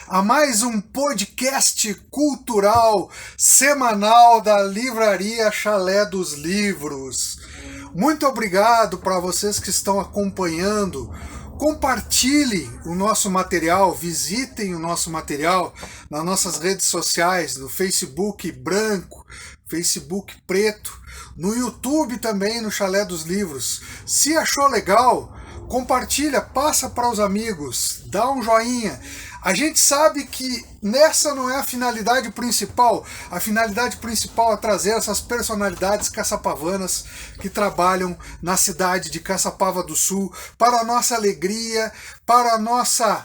a mais um podcast cultural semanal da Livraria Chalé dos Livros. Muito obrigado para vocês que estão acompanhando. Compartilhem o nosso material, visitem o nosso material nas nossas redes sociais, no Facebook branco, Facebook preto, no YouTube também, no Chalé dos Livros. Se achou legal, compartilha, passa para os amigos, dá um joinha. A gente sabe que nessa não é a finalidade principal. A finalidade principal é trazer essas personalidades caçapavanas que trabalham na cidade de Caçapava do Sul para a nossa alegria, para a nossa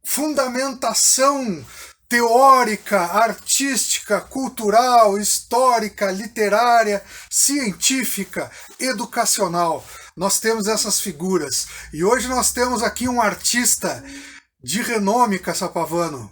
fundamentação teórica, artística, cultural, histórica, literária, científica, educacional. Nós temos essas figuras. E hoje nós temos aqui um artista de renome caçapavano,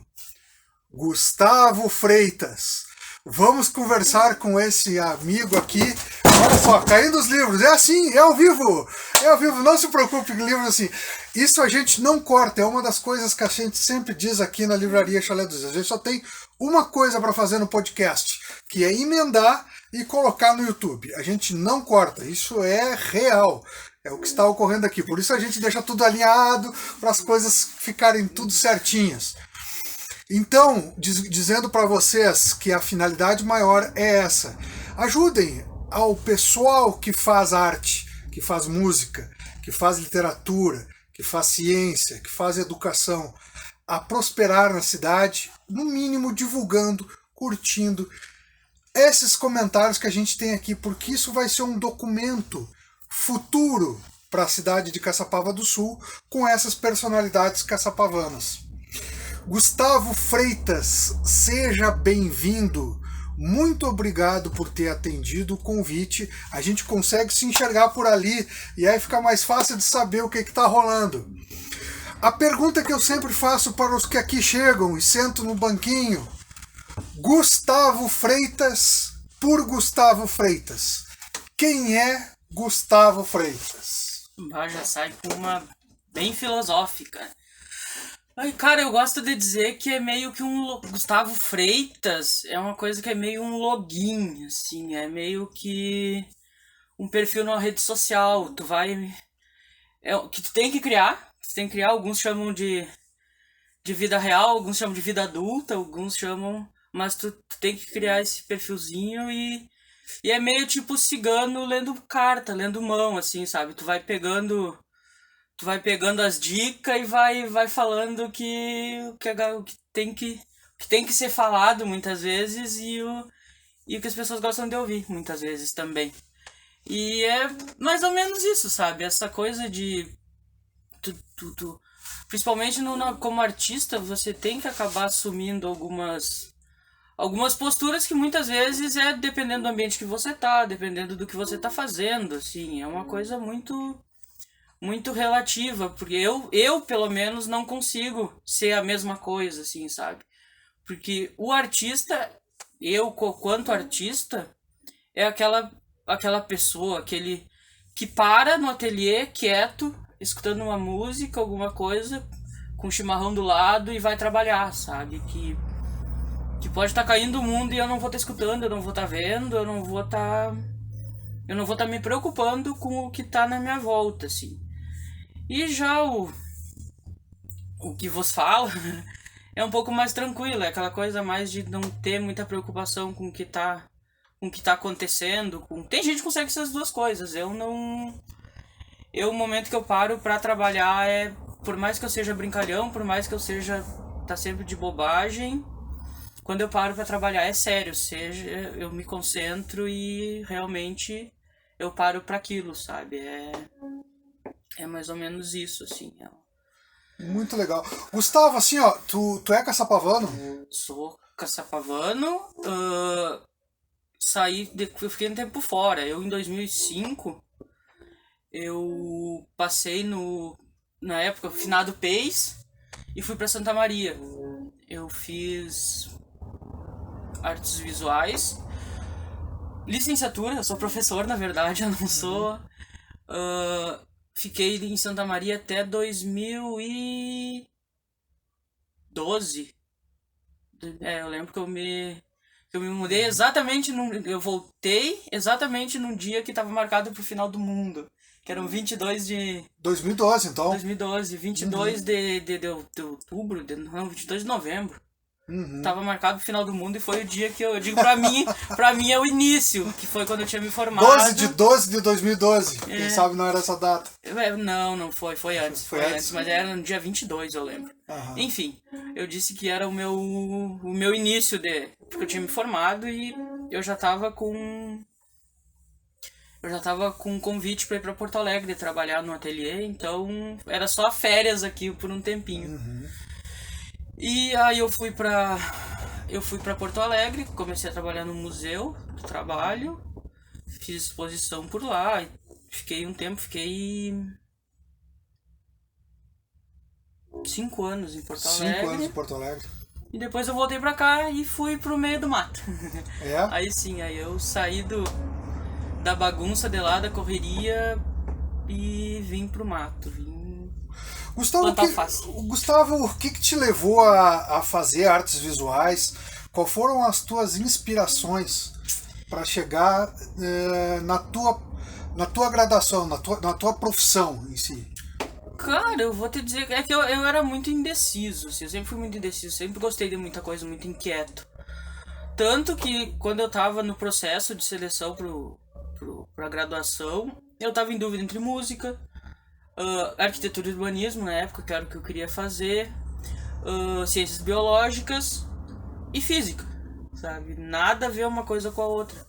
Gustavo Freitas. Vamos conversar com esse amigo aqui. Olha só, caindo os livros. É assim, é ao vivo. É ao vivo, não se preocupe com livros assim. Isso a gente não corta, é uma das coisas que a gente sempre diz aqui na Livraria Chalé dos Livros. A gente só tem uma coisa para fazer no podcast, que é emendar e colocar no YouTube. A gente não corta, isso é real. É o que está ocorrendo aqui. Por isso a gente deixa tudo alinhado para as coisas ficarem tudo certinhas. Então, dizendo para vocês que a finalidade maior é essa. Ajudem ao pessoal que faz arte, que faz música, que faz literatura, que faz ciência, que faz educação, a prosperar na cidade, no mínimo divulgando, curtindo esses comentários que a gente tem aqui, porque isso vai ser um documento futuro para a cidade de Caçapava do Sul com essas personalidades caçapavanas. Gustavo Freitas, seja bem-vindo. Muito obrigado por ter atendido o convite. A gente consegue se enxergar por ali e aí fica mais fácil de saber o que está rolando. A pergunta que eu sempre faço para os que aqui chegam e sentam no banquinho: Gustavo Freitas por Gustavo Freitas. Quem é Gustavo Freitas? Já sai com uma bem filosófica. Ai, cara, eu gosto de dizer que é meio que Gustavo Freitas é uma coisa que é meio um login, assim, é meio que um perfil numa rede social. Que tu tem que criar, alguns chamam de vida real, alguns chamam de vida adulta, alguns chamam, mas tu tem que criar esse perfilzinho e é meio tipo cigano lendo carta, lendo mão, assim, sabe? Tu vai pegando as dicas e vai falando que tem que ser falado muitas vezes e o que as pessoas gostam de ouvir muitas vezes também. E é mais ou menos isso, sabe? Essa coisa de principalmente como artista, você tem que acabar assumindo algumas posturas que muitas vezes é dependendo do ambiente que você tá, dependendo do que você tá fazendo, assim, é uma coisa muito relativa, porque eu pelo menos não consigo ser a mesma coisa, assim, sabe? Porque o artista, quanto artista, é aquela pessoa, aquele que para no ateliê quieto, escutando uma música, alguma coisa, com um chimarrão do lado e vai trabalhar, sabe? Que pode estar caindo o mundo e eu não vou estar escutando, eu não vou estar vendo, eu não vou estar me preocupando com o que está na minha volta, assim. E já o que vos fala é um pouco mais tranquilo, é aquela coisa mais de não ter muita preocupação com o que tá acontecendo. Tem gente que consegue essas duas coisas, o momento que eu paro pra trabalhar por mais que eu seja brincalhão, por mais que eu tá sempre de bobagem, quando eu paro pra trabalhar é sério, eu me concentro e realmente eu paro pra aquilo, sabe? É mais ou menos isso, assim. Muito legal. Gustavo, assim, ó, tu é caçapavano? Sou caçapavano. Eu fiquei um tempo fora. Em 2005, eu passei na época, finado PES, e fui pra Santa Maria. Eu fiz artes visuais, licenciatura, eu sou professor, na verdade, eu não sou... Fiquei em Santa Maria até 2000 e 2012. Eu lembro que eu me mudei exatamente eu voltei exatamente num dia que tava marcado pro final do mundo. Que eram 22 de... 2012, então. 2012, 22 de outubro, não, 22 de novembro. Tava marcado pro final do mundo e foi o dia que eu digo pra mim é o início, que foi quando eu tinha me formado. 12 de 2012, quem sabe não era essa data. Não foi antes, mas era no dia 22, eu lembro. Enfim, eu disse que era o meu início porque eu tinha me formado e eu já tava com um convite pra ir pra Porto Alegre trabalhar no ateliê, então era só férias aqui por um tempinho. E aí eu fui pra Porto Alegre, comecei a trabalhar no museu do trabalho, fiz exposição por lá, fiquei um tempo, 5 anos em Porto Alegre. 5 anos em Porto Alegre. E depois eu voltei pra cá e fui pro meio do mato. Aí sim, aí eu saí da bagunça de lá, da correria, e vim pro mato, Gustavo, o que te levou a fazer artes visuais? Qual foram as tuas inspirações para chegar na tua graduação, na tua profissão em si? Cara, eu vou te dizer que eu era muito indeciso, assim, eu sempre fui muito indeciso, sempre gostei de muita coisa, muito inquieto. Tanto que quando eu tava no processo de seleção pra graduação, eu tava em dúvida entre música, arquitetura e urbanismo na época, que era o que eu queria fazer, ciências biológicas e física, sabe? Nada a ver uma coisa com a outra.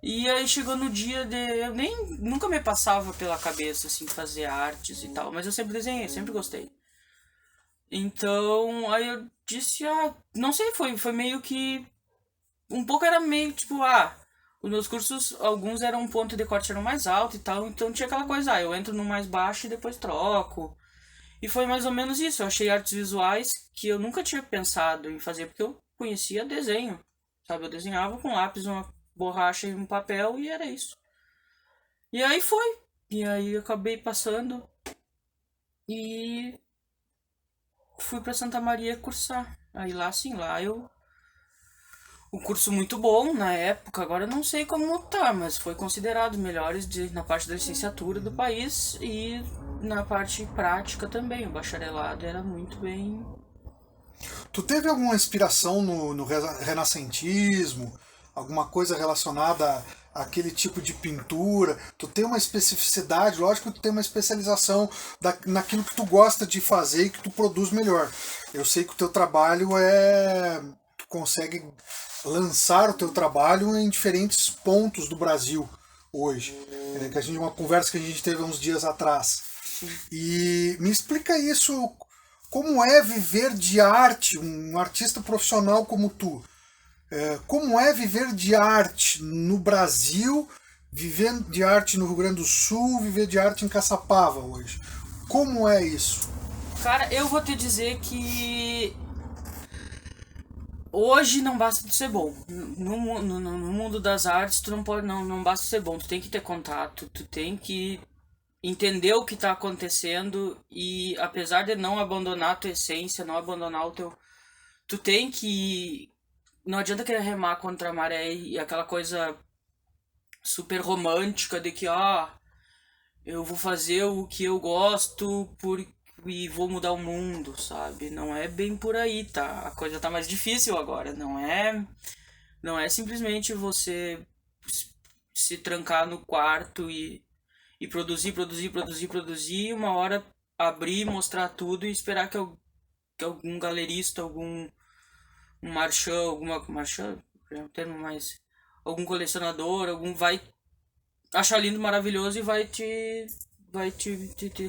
E aí chegou no dia eu nunca me passava pela cabeça assim fazer artes e tal, mas eu sempre desenhei, sempre gostei. Então aí eu disse, não sei, foi meio que um pouco era meio tipo, os meus cursos, alguns eram um ponto de corte eram mais alto e tal, então tinha aquela coisa, eu entro no mais baixo e depois troco. E foi mais ou menos isso, eu achei artes visuais que eu nunca tinha pensado em fazer, porque eu conhecia desenho, sabe? Eu desenhava com lápis, uma borracha e um papel e era isso. E aí foi. E aí eu acabei passando e fui pra Santa Maria cursar. Aí lá o curso muito bom na época, agora eu não sei como tá, mas foi considerado melhores na parte da licenciatura do país e na parte prática também. O bacharelado era muito bem. Tu teve alguma inspiração no renascentismo? Alguma coisa relacionada àquele tipo de pintura? Tu tem uma especificidade, lógico que tu tem uma especialização naquilo que tu gosta de fazer e que tu produz melhor. Eu sei que o teu trabalho tu consegue lançar o teu trabalho em diferentes pontos do Brasil hoje. Uma conversa que a gente teve uns dias atrás. E me explica isso, como é viver de arte, um artista profissional como tu? Como é viver de arte no Brasil, viver de arte no Rio Grande do Sul, viver de arte em Caçapava hoje? Como é isso? Cara, eu vou te dizer que hoje não basta de ser bom. No mundo das artes, tu não basta ser bom, tu tem que ter contato, tu tem que entender o que está acontecendo e apesar de não abandonar a tua essência, não abandonar o teu... Tu tem que... Não adianta querer remar contra a maré e aquela coisa super romântica de que, eu vou fazer o que eu gosto e vou mudar o mundo, sabe? Não é bem por aí, tá? A coisa tá mais difícil agora. Não é simplesmente você se trancar no quarto e produzir, e uma hora abrir, mostrar tudo e esperar que algum galerista, algum marchand, é um termo mais, algum colecionador, vai achar lindo, maravilhoso e vai te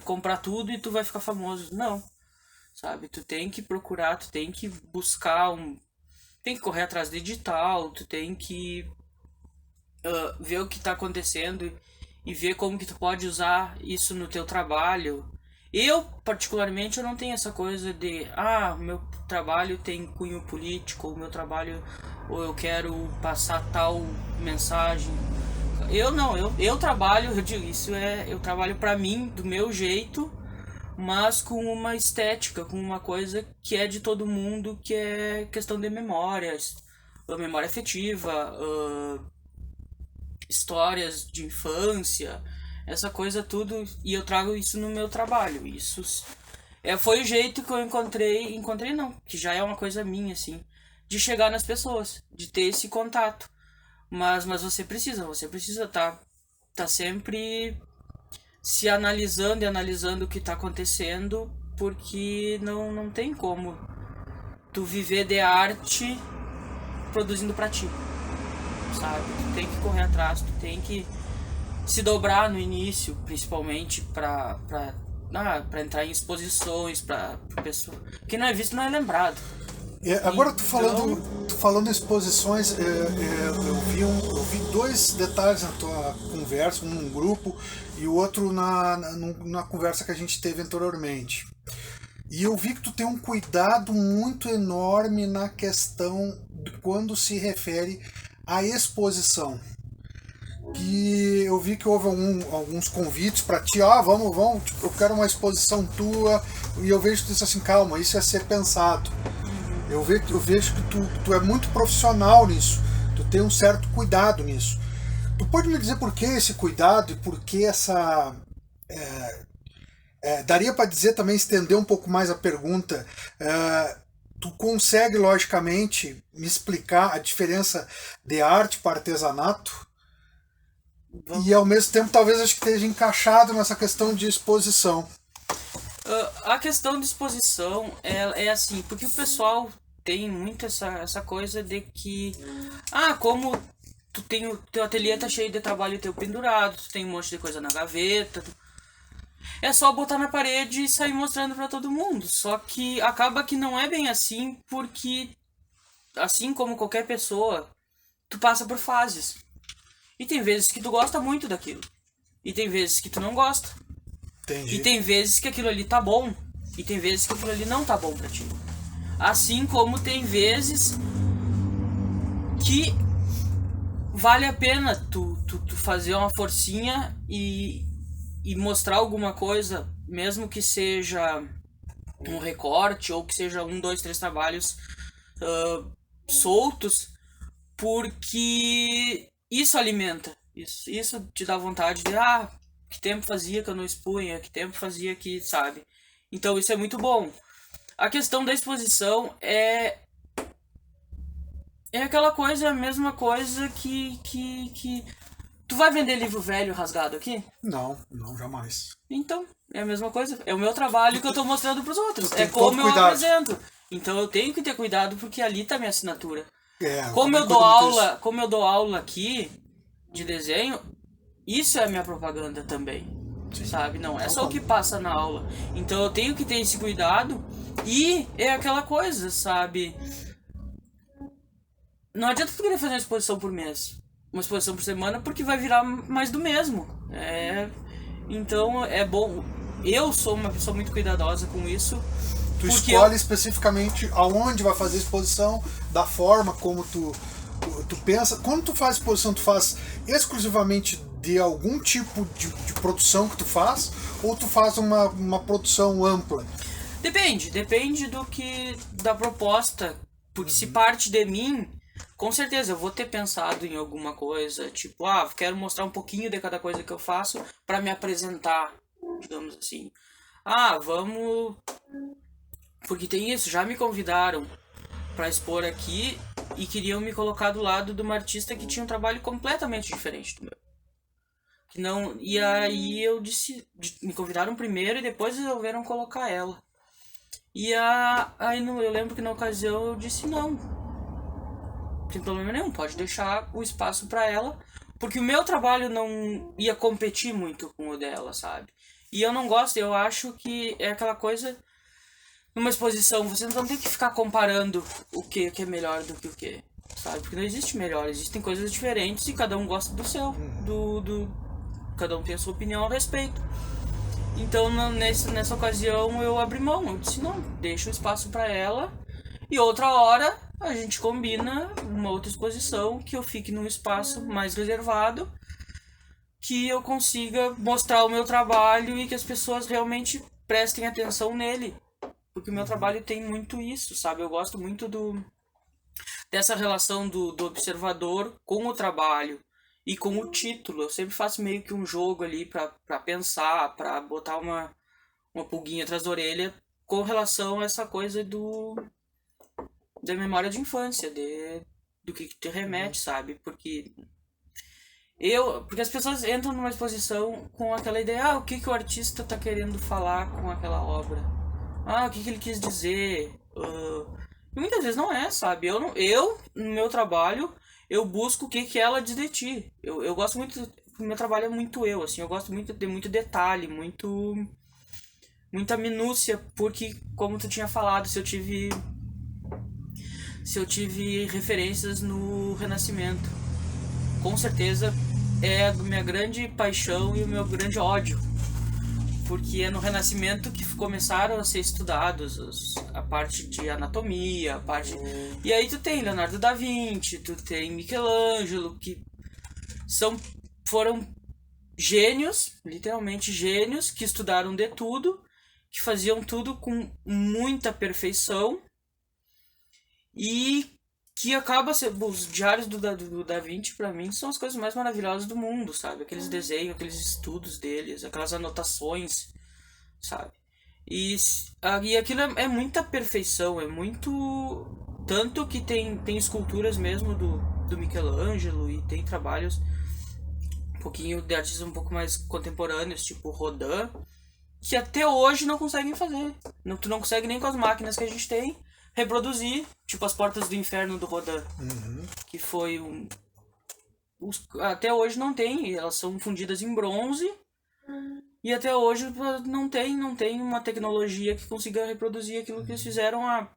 comprar tudo e tu vai ficar famoso. Não, sabe? Tu tem que procurar, tu tem que buscar tem que correr atrás de edital, tu tem que ver o que tá acontecendo e ver como que tu pode usar isso no teu trabalho. Eu, particularmente, eu não tenho essa coisa de meu trabalho tem cunho político, ou meu trabalho, ou eu quero passar tal mensagem. Eu trabalho, eu digo, eu trabalho pra mim, do meu jeito, mas com uma estética, com uma coisa que é de todo mundo, que é questão de memórias, memória afetiva, histórias de infância, essa coisa tudo, e eu trago isso no meu trabalho. Isso foi o jeito que eu encontrei não, que já é uma coisa minha, assim, de chegar nas pessoas, de ter esse contato. Mas você precisa tá sempre se analisando e analisando o que tá acontecendo, porque não tem como tu viver de arte produzindo pra ti, sabe? Tu tem que correr atrás, tu tem que se dobrar no início, principalmente pra entrar em exposições, pra pessoa. Quem não é visto não é lembrado. Agora tu falando em exposições, eu vi dois detalhes na tua conversa, um num grupo e o outro na conversa que a gente teve anteriormente. E eu vi que tu tem um cuidado muito enorme na questão de quando se refere à exposição. Que eu vi que houve alguns convites para ti, vamos, tipo, eu quero uma exposição tua, e eu vejo que tu disse assim, calma, isso é ser pensado. Eu vejo que tu é muito profissional nisso, tu tem um certo cuidado nisso. Tu pode me dizer por que esse cuidado e por que essa... daria para dizer também, estender um pouco mais a pergunta, tu consegue logicamente me explicar a diferença de arte para artesanato? E ao mesmo tempo talvez acho que esteja encaixado nessa questão de exposição. A questão de exposição é assim, porque o pessoal tem muito essa coisa de que, como tu tem o teu ateliê tá cheio de trabalho teu pendurado, tu tem um monte de coisa na gaveta, é só botar na parede e sair mostrando pra todo mundo. Só que acaba que não é bem assim, porque assim como qualquer pessoa, tu passa por fases. E tem vezes que tu gosta muito daquilo, e tem vezes que tu não gosta. Entendi. E tem vezes que aquilo ali tá bom, e tem vezes que aquilo ali não tá bom pra ti. Assim como tem vezes que vale a pena tu fazer uma forcinha e mostrar alguma coisa, mesmo que seja um recorte, ou que seja 1, 2, 3 trabalhos soltos, porque isso alimenta, isso te dá vontade de, que tempo fazia que eu não expunha, que tempo fazia que, sabe? Então isso é muito bom. A questão da exposição é aquela coisa, a mesma coisa que tu vai vender livro velho rasgado aqui? Não, jamais. Então, é a mesma coisa. É o meu trabalho que eu tô mostrando pros outros. É todo como eu cuidado. apresento. Então eu tenho que ter cuidado porque ali tá minha assinatura. Como também eu dou cuido muito como eu dou aula aqui de desenho, isso é a minha propaganda também. Sim. Sabe? Não é só o que passa na aula. Então eu tenho que ter esse cuidado e é aquela coisa, sabe? Não adianta tu querer fazer uma exposição por mês, uma exposição por semana, porque vai virar mais do mesmo. Então é bom. Eu sou uma pessoa muito cuidadosa com isso. Tu escolhe especificamente aonde vai fazer a exposição, da forma como tu pensa. Quando tu faz exposição, tu faz exclusivamente de algum tipo de produção que tu faz, ou tu faz uma produção ampla? Depende da proposta, porque se parte de mim, com certeza eu vou ter pensado em alguma coisa, tipo, quero mostrar um pouquinho de cada coisa que eu faço para me apresentar, digamos assim. Vamos... Porque tem isso, já me convidaram para expor aqui e queriam me colocar do lado de uma artista que tinha um trabalho completamente diferente do meu. Que não, e aí eu disse, me convidaram primeiro e depois resolveram colocar ela. E aí eu lembro que na ocasião eu disse não. Não tem problema nenhum, pode deixar o espaço para ela, porque o meu trabalho não ia competir muito com o dela, sabe? E eu não gosto, eu acho que é aquela coisa, numa exposição, você não tem que ficar comparando o que é melhor do que o que, sabe? Porque não existe melhor, existem coisas diferentes e cada um gosta do seu, cada um tem a sua opinião a respeito. Então nessa ocasião eu abri mão, eu disse não, deixa o espaço para ela e outra hora a gente combina uma outra exposição que eu fique num espaço mais reservado, que eu consiga mostrar o meu trabalho e que as pessoas realmente prestem atenção nele. Porque o meu trabalho tem muito isso, sabe? Eu gosto muito dessa relação do observador com o trabalho e com o título. Eu sempre faço meio que um jogo ali pra pensar, pra botar uma pulguinha atrás da orelha com relação a essa coisa da memória de infância, do que te remete, sabe? Porque as pessoas entram numa exposição com aquela ideia, o que o artista tá querendo falar com aquela obra? O que ele quis dizer? E muitas vezes não é, sabe? No meu trabalho, eu busco o que ela diz de ti. Eu gosto muito, o meu trabalho é muito eu, assim, eu gosto muito de muito detalhe, muita minúcia, porque, como tu tinha falado, se eu tive referências no Renascimento, com certeza é a minha grande paixão e o meu grande ódio, porque é no Renascimento que começaram a ser estudados a parte de anatomia, e aí tu tem Leonardo da Vinci, tu tem Michelangelo, que foram gênios, literalmente gênios, que estudaram de tudo, que faziam tudo com muita perfeição, e que acaba sendo... Os diários do Da Vinci, pra mim, são as coisas mais maravilhosas do mundo, sabe? Aqueles desenhos, aqueles estudos deles, aquelas anotações, sabe? E aquilo é muita perfeição, é muito... Tanto que tem esculturas mesmo do Michelangelo, e tem trabalhos um pouquinho de artistas um pouco mais contemporâneos, tipo Rodin, que até hoje não conseguem fazer. Tu não consegue nem com as máquinas que a gente tem reproduzir, tipo as Portas do Inferno do Rodin, que foi até hoje não tem, elas são fundidas em bronze, e até hoje não tem uma tecnologia que consiga reproduzir aquilo que eles fizeram há,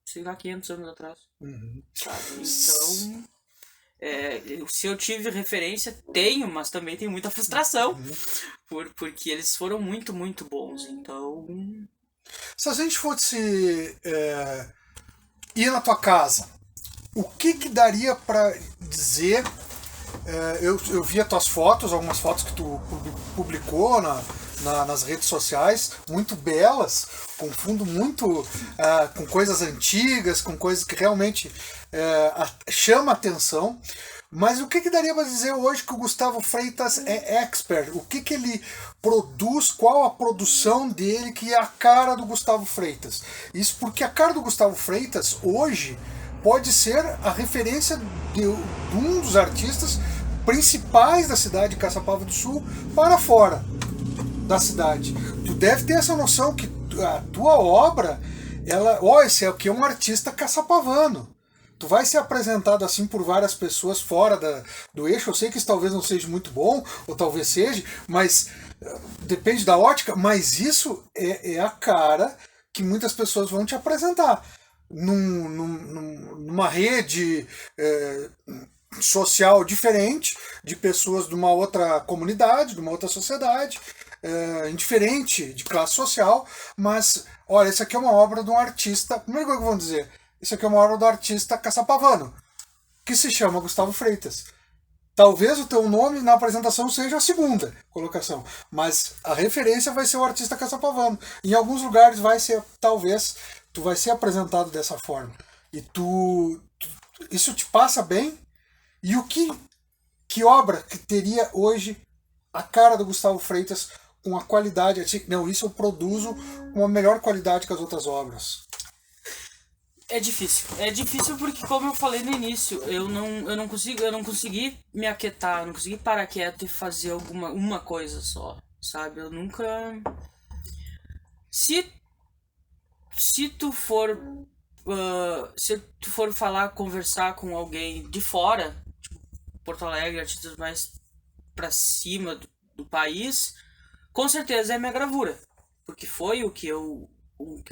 sei lá, 500 anos atrás. Sabe? Então, se eu tive referência, tenho, mas também tenho muita frustração, porque eles foram muito, muito bons. Então, se a gente fosse ir na tua casa, o que daria para dizer? Eu vi as tuas fotos, algumas fotos que tu publicou nas redes sociais, muito belas, com fundo muito com coisas antigas, com coisas que realmente chama a atenção. Mas o que daria para dizer hoje que o Gustavo Freitas é expert? O que ele produz, qual a produção dele que é a cara do Gustavo Freitas? Isso porque a cara do Gustavo Freitas hoje pode ser a referência de um dos artistas principais da cidade de Caçapava do Sul para fora da cidade. Tu deve ter essa noção que a tua obra, esse aqui é um artista caçapavano. Tu vai ser apresentado assim por várias pessoas fora do eixo. Eu sei que isso talvez não seja muito bom, ou talvez seja, mas depende da ótica, mas isso é a cara que muitas pessoas vão te apresentar. Numa rede social diferente, de pessoas de uma outra comunidade, de uma outra sociedade, indiferente de classe social, mas, olha, isso aqui é uma obra de um artista, primeira coisa que vão dizer, isso aqui é uma obra do artista caçapavano, que se chama Gustavo Freitas. Talvez o teu nome na apresentação seja a segunda colocação, mas a referência vai ser o artista caçapavano. Em alguns lugares vai ser, talvez, tu vai ser apresentado dessa forma. E isso te passa bem? E que obra que teria hoje a cara do Gustavo Freitas com a qualidade? Não, isso eu produzo com uma melhor qualidade que as outras obras. É difícil porque, como eu falei no início, eu não consegui me aquietar, eu não consegui parar quieto e fazer uma coisa só, sabe? Eu nunca... Se tu for conversar com alguém de fora, tipo Porto Alegre, artistas mais pra cima do país, com certeza é minha gravura, porque foi o que eu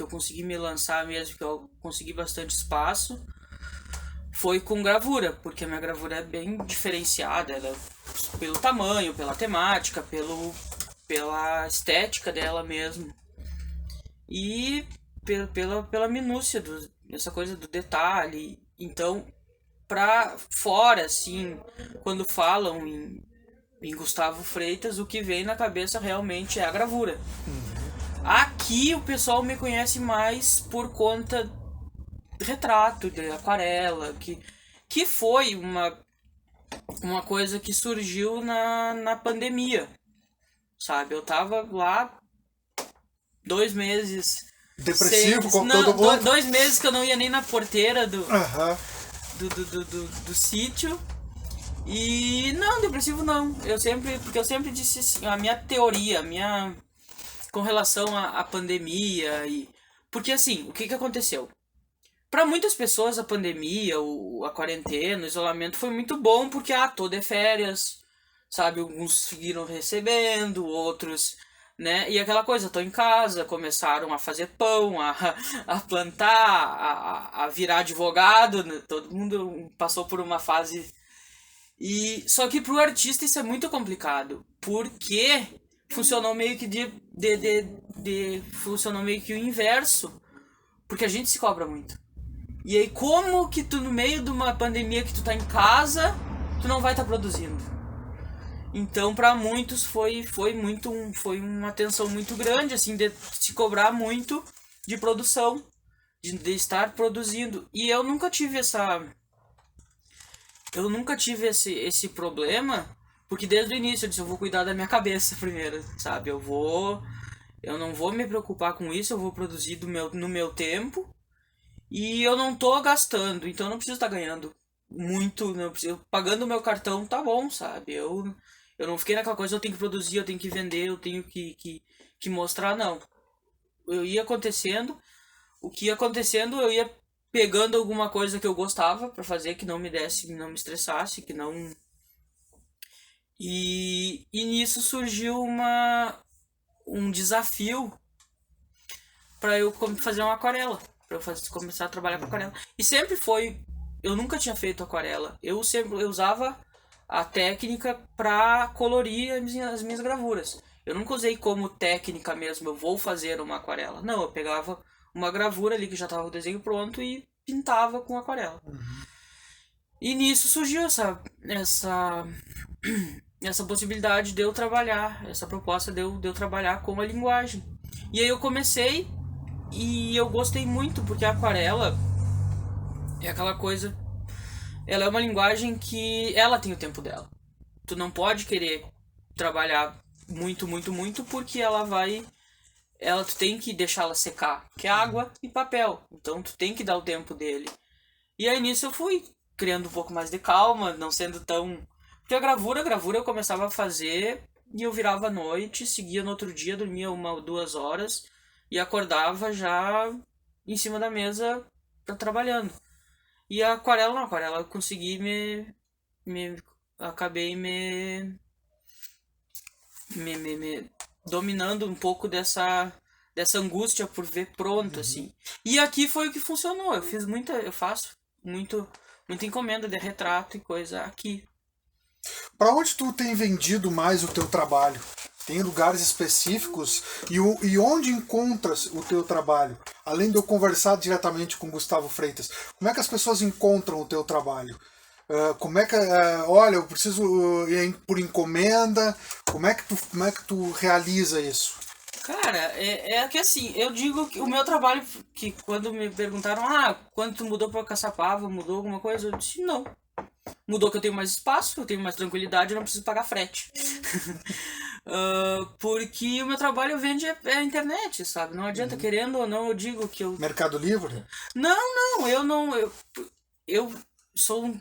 consegui me lançar mesmo, que eu consegui bastante espaço, foi com gravura, porque a minha gravura é bem diferenciada, ela, pelo tamanho, pela temática, pela estética dela mesmo, e pela minúcia dessa coisa do detalhe. Então, pra fora, assim, quando falam em Gustavo Freitas, o que vem na cabeça realmente é a gravura. Aqui o pessoal me conhece mais por conta de retrato, de aquarela, que foi uma coisa que surgiu na pandemia, sabe? Eu tava lá 2 meses... Depressivo, como não, todo mundo. 2 meses que eu não ia nem na porteira Aham. do sítio. E não, depressivo não. Porque eu sempre disse assim, a minha teoria, com relação à pandemia e porque assim, o que aconteceu? Para muitas pessoas a pandemia, a quarentena, o isolamento foi muito bom porque todo é férias, sabe? Alguns seguiram recebendo, outros, né? E aquela coisa, tô em casa, começaram a fazer pão, a plantar, a virar advogado, né? Todo mundo passou por uma fase. E só que pro artista isso é muito complicado, porque funcionou meio que funcionou meio que o inverso, porque a gente se cobra muito. E aí como que tu no meio de uma pandemia que tu tá em casa, tu não vai estar produzindo? Então para muitos foi uma tensão muito grande assim de se cobrar muito de produção, de estar produzindo. E eu nunca tive esse problema, porque desde o início eu disse, eu vou cuidar da minha cabeça primeiro, sabe? Eu não vou me preocupar com isso, eu vou produzir no meu tempo, e eu não tô gastando, então eu não preciso estar ganhando muito, não preciso, pagando o meu cartão tá bom, sabe? Eu não fiquei naquela coisa, eu tenho que produzir, eu tenho que vender, eu tenho que mostrar, não. O que ia acontecendo, eu ia pegando alguma coisa que eu gostava pra fazer, que não me não me estressasse, que não... E nisso surgiu um desafio pra eu fazer uma aquarela, pra eu começar a trabalhar com aquarela. E sempre foi, eu nunca tinha feito aquarela, eu usava a técnica pra colorir as minhas gravuras. Eu nunca usei como técnica mesmo, eu vou fazer uma aquarela. Não, eu pegava uma gravura ali que já estava o desenho pronto e pintava com aquarela. E nisso surgiu essa possibilidade de eu trabalhar, essa proposta de eu trabalhar com a linguagem. E aí eu comecei e eu gostei muito, porque a aquarela é aquela coisa, ela é uma linguagem que ela tem o tempo dela. Tu não pode querer trabalhar muito, muito, muito, porque tu tem que deixá-la secar, que é água e papel. Então tu tem que dar o tempo dele. E aí nisso eu fui criando um pouco mais de calma, não sendo tão... Porque a gravura eu começava a fazer e eu virava à noite, seguia no outro dia, dormia 1 ou 2 horas e acordava já em cima da mesa trabalhando. E a aquarela não, a aquarela eu consegui acabei me dominando um pouco dessa angústia por ver pronto, assim. E aqui foi o que funcionou. Eu faço muita encomenda de retrato e coisa aqui. Para onde tu tem vendido mais o teu trabalho? Tem lugares específicos? E onde encontras o teu trabalho? Além de eu conversar diretamente com o Gustavo Freitas, como é que as pessoas encontram o teu trabalho? Como é que, olha, eu preciso ir por encomenda, como é que tu realiza isso? Cara, é que assim, eu digo que o meu trabalho, que quando me perguntaram, quando tu mudou pra Caçapava, mudou alguma coisa? Eu disse, não. Mudou que eu tenho mais espaço, eu tenho mais tranquilidade, eu não preciso pagar frete. Porque o meu trabalho vende a internet, sabe? Não adianta, querendo ou não, eu digo que eu... Mercado Livre? Não, eu não... Eu sou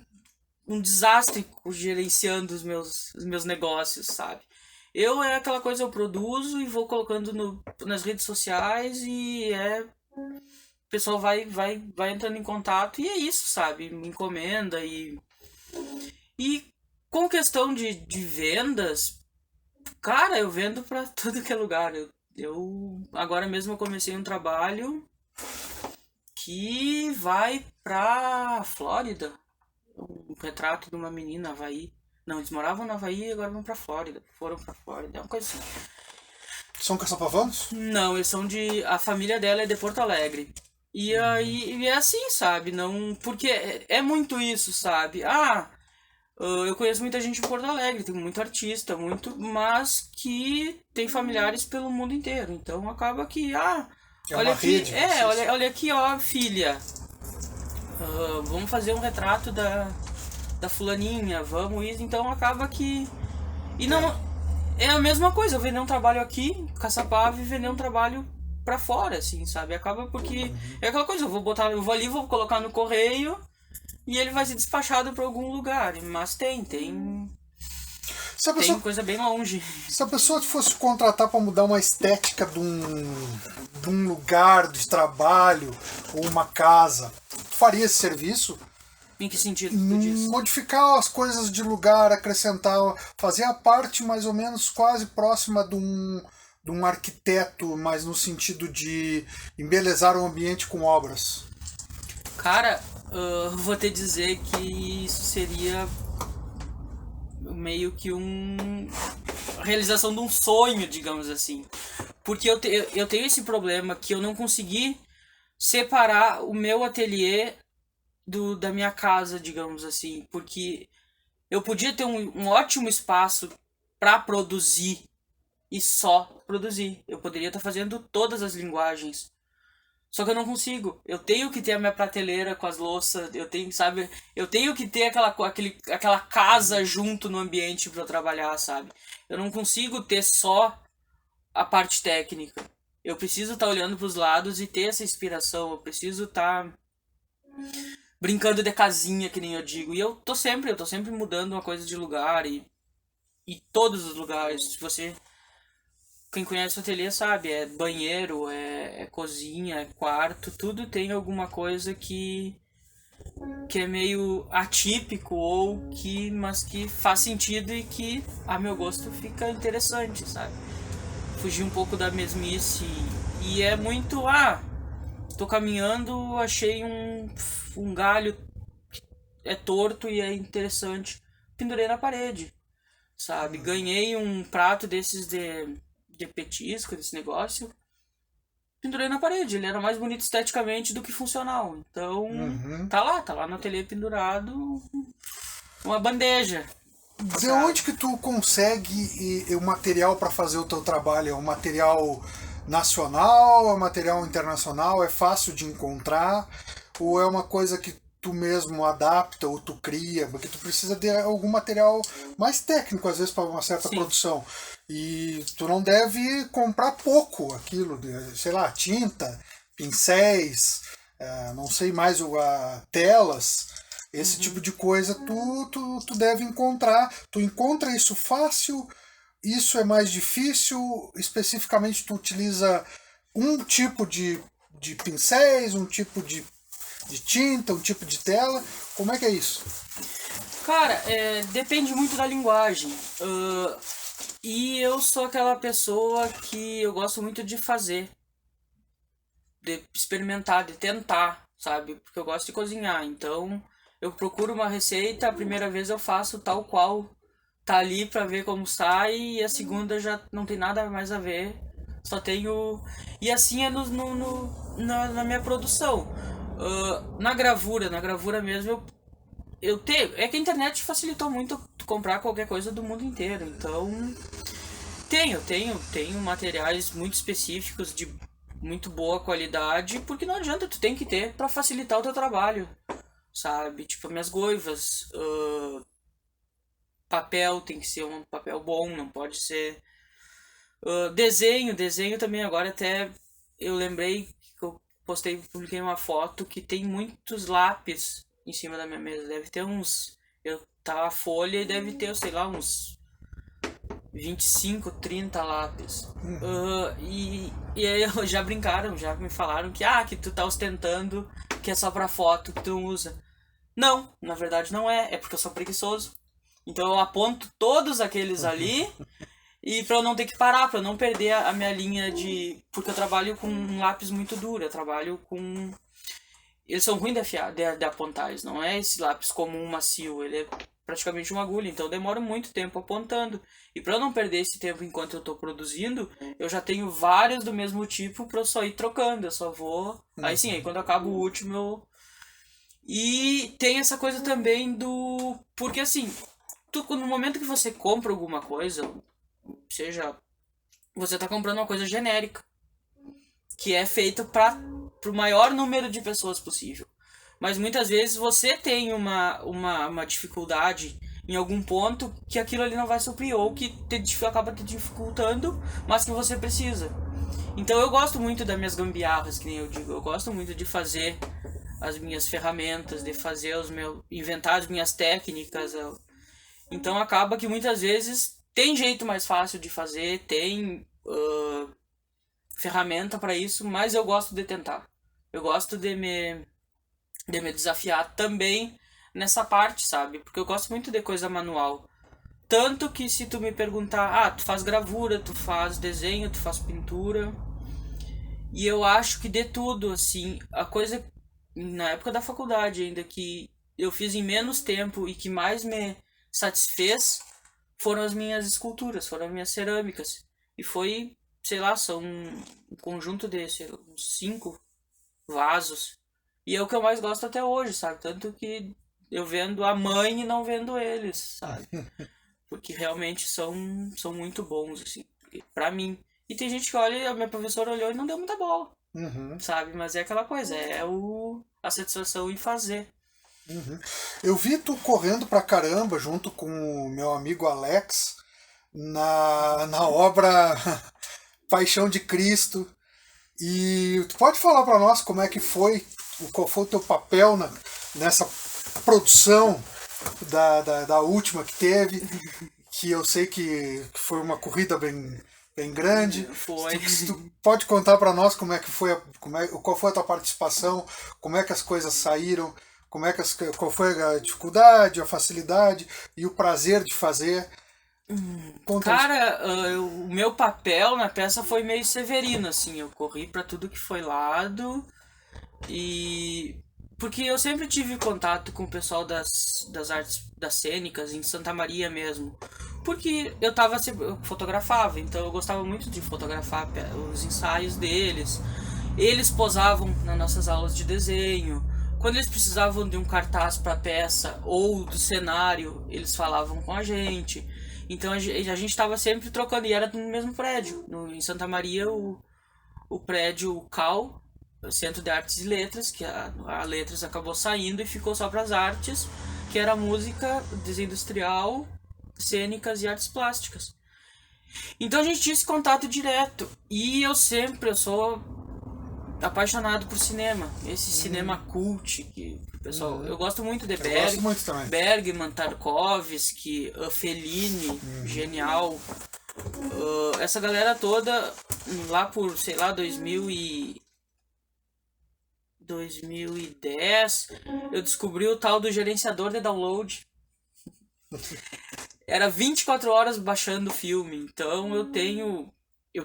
um desastre gerenciando os meus negócios, sabe? É aquela coisa, eu produzo e vou colocando nas redes sociais e o pessoal vai entrando em contato e é isso, sabe? Me encomenda e com questão de vendas, cara, eu vendo pra tudo que é lugar. Eu agora mesmo eu comecei um trabalho que vai pra Flórida. Um retrato de uma menina, Havaí. Não, eles moravam na Havaí e agora vão pra Flórida. Foram pra Flórida, é uma coisa assim. São caçapavanos? Não, eles são a família dela é de Porto Alegre. E aí, é assim, sabe? Não, porque é muito isso, sabe? Eu conheço muita gente em Porto Alegre, tem muito artista, muito, mas que tem familiares pelo mundo inteiro. Então acaba que, É olha uma aqui, rede. Vocês... olha aqui, ó, filha. Vamos fazer um retrato da fulaninha, vamos isso. Então acaba que. E não. É a mesma coisa, eu vender um trabalho aqui, Caçapava, e vender um trabalho pra fora, assim, sabe? Acaba porque. É aquela coisa, eu vou ali, vou colocar no correio. E ele vai ser despachado para algum lugar. Mas Se a tem pessoa, coisa bem longe. se a pessoa fosse contratar para mudar uma estética de um lugar de trabalho ou uma casa, tu faria esse serviço? Em que sentido tu diz? Modificar as coisas de lugar, acrescentar, fazer a parte mais ou menos quase próxima de um arquiteto, mas no sentido de embelezar o ambiente com obras. Cara, vou te dizer que isso seria meio que a realização de um sonho, digamos assim. Porque eu tenho esse problema que eu não consegui separar o meu ateliê da minha casa, digamos assim. Porque eu podia ter um ótimo espaço para produzir e só produzir. Eu poderia estar fazendo todas as linguagens. Só que eu não consigo. Eu tenho que ter a minha prateleira com as louças. Eu tenho, sabe? Eu tenho que ter aquela casa junto no ambiente para eu trabalhar, sabe? Eu não consigo ter só a parte técnica. Eu preciso estar olhando para os lados e ter essa inspiração. Eu preciso estar brincando de casinha, que nem eu digo. E eu tô sempre mudando uma coisa de lugar e todos os lugares. Se você Quem conhece o ateliê sabe, é banheiro, é cozinha, é quarto, tudo tem alguma coisa que é meio atípico mas que faz sentido e que, a meu gosto, fica interessante, sabe? Fugir um pouco da mesmice e é muito, tô caminhando, achei um galho que é torto e é interessante, pendurei na parede, sabe? Ganhei um prato desses de petisco, desse negócio, pendurei na parede. Ele era mais bonito esteticamente do que funcional. Então, tá lá no ateliê pendurado uma bandeja. De onde que tu consegue o material para fazer o teu trabalho? É um material nacional, é um material internacional, é fácil de encontrar? Ou é uma coisa que tu mesmo adapta ou tu cria? Porque tu precisa de algum material mais técnico, às vezes, para uma certa Sim. produção. E tu não deve comprar pouco aquilo, sei lá, tinta, pincéis, não sei mais, telas, esse tipo de coisa tu deve encontrar. Tu encontra isso fácil, isso é mais difícil, especificamente tu utiliza um tipo de pincéis, um tipo de tinta, um tipo de tela, como é que é isso? Cara, depende muito da linguagem. E eu sou aquela pessoa que eu gosto muito de fazer, de experimentar, de tentar, sabe? Porque eu gosto de cozinhar. Então, eu procuro uma receita, a primeira vez eu faço tal qual tá ali pra ver como sai, e a segunda já não tem nada mais a ver. Só tenho. E assim é na minha produção. Na gravura mesmo, eu tenho. É que a internet facilitou muito tu comprar qualquer coisa do mundo inteiro. Então, tenho materiais muito específicos de muito boa qualidade, porque não adianta, tu tem que ter pra facilitar o teu trabalho, sabe? Tipo, minhas goivas, papel tem que ser um papel bom, não pode ser. Desenho também agora até eu lembrei que eu publiquei uma foto que tem muitos lápis em cima da minha mesa. Deve ter tá a folha e deve ter, sei lá, uns 25, 30 lápis. E aí já brincaram, já me falaram que tu tá ostentando, que é só pra foto que tu usa. Não, na verdade não é porque eu sou preguiçoso. Então eu aponto todos aqueles ali e pra eu não ter que parar, pra eu não perder a minha linha de... Porque eu trabalho com um lápis muito duro, eu trabalho com... Eles são ruins de apontar, eles não é esse lápis comum macio, ele é praticamente uma agulha, então eu demoro muito tempo apontando. E pra eu não perder esse tempo enquanto eu tô produzindo, eu já tenho vários do mesmo tipo pra eu só ir trocando, eu só vou... Aí sim, aí quando eu acabo o último eu... E tem essa coisa também do... Porque assim, no momento que você compra alguma coisa, seja, você tá comprando uma coisa genérica, que é feita para o maior número de pessoas possível. Mas muitas vezes você tem uma dificuldade em algum ponto que aquilo ali não vai suprir, ou que acaba te dificultando, mas que você precisa. Então eu gosto muito das minhas gambiarras, que nem eu digo. Eu gosto muito de fazer as minhas ferramentas, de fazer inventar as minhas técnicas. Então acaba que muitas vezes tem jeito mais fácil de fazer, tem ferramenta para isso, mas eu gosto de tentar. Eu gosto de me desafiar também nessa parte, sabe? Porque eu gosto muito de coisa manual. Tanto que se tu me perguntar, tu faz gravura, tu faz desenho, tu faz pintura. E eu acho que de tudo, assim, a coisa na época da faculdade ainda que eu fiz em menos tempo e que mais me satisfez foram as minhas esculturas, foram as minhas cerâmicas. E foi, sei lá, são um conjunto de uns 5 vasos. E é o que eu mais gosto até hoje, sabe? Tanto que eu vendo a mãe e não vendo eles, sabe? Porque realmente são muito bons, assim, pra mim. E tem gente que olha, a minha professora olhou e não deu muita bola, sabe? Mas é aquela coisa, a satisfação em fazer. Eu vi tu correndo pra caramba junto com o meu amigo Alex na obra Paixão de Cristo. E tu pode falar para nós como é que foi, qual foi o teu papel nessa produção da última que teve, que eu sei que foi uma corrida bem grande. Foi. Se tu pode contar para nós como é que foi, qual foi a tua participação, como é que as coisas saíram, qual foi a dificuldade, a facilidade e o prazer de fazer. Cara, o meu papel na peça foi meio severino, assim, eu corri pra tudo que foi lado e... Porque eu sempre tive contato com o pessoal das artes, das cênicas, em Santa Maria mesmo. Porque eu fotografava, então eu gostava muito de fotografar os ensaios deles. Eles posavam nas nossas aulas de desenho. Quando eles precisavam de um cartaz para peça ou do cenário, eles falavam com a gente. Então a gente estava sempre trocando, e era no mesmo prédio. Em Santa Maria, o prédio CAL, Centro de Artes e Letras, que a Letras acabou saindo e ficou só para as artes, que era música, desenho industrial, cênicas e artes plásticas. Então a gente tinha esse contato direto. E eu sou apaixonado por cinema. Esse cinema cult que pessoal, eu gosto muito de Bergman, Tarkovsky, Fellini, genial. Essa galera toda lá por, sei lá, 2010, eu descobri o tal do gerenciador de download. Era 24 horas baixando o filme. Então eu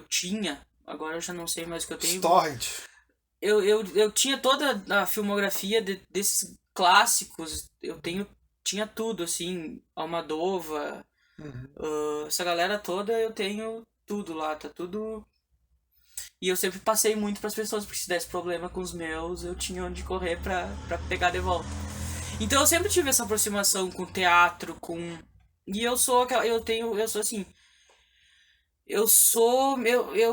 tinha, agora eu já não sei mais o que eu tenho. Torrent. Eu tinha toda a filmografia desses clássicos. Tinha tudo, assim, Almodóvar, essa galera toda, eu tenho tudo lá, tá tudo. E eu sempre passei muito pras pessoas, porque se desse problema com os meus, eu tinha onde correr pra pegar de volta. Então eu sempre tive essa aproximação com teatro, E eu sou assim. Eu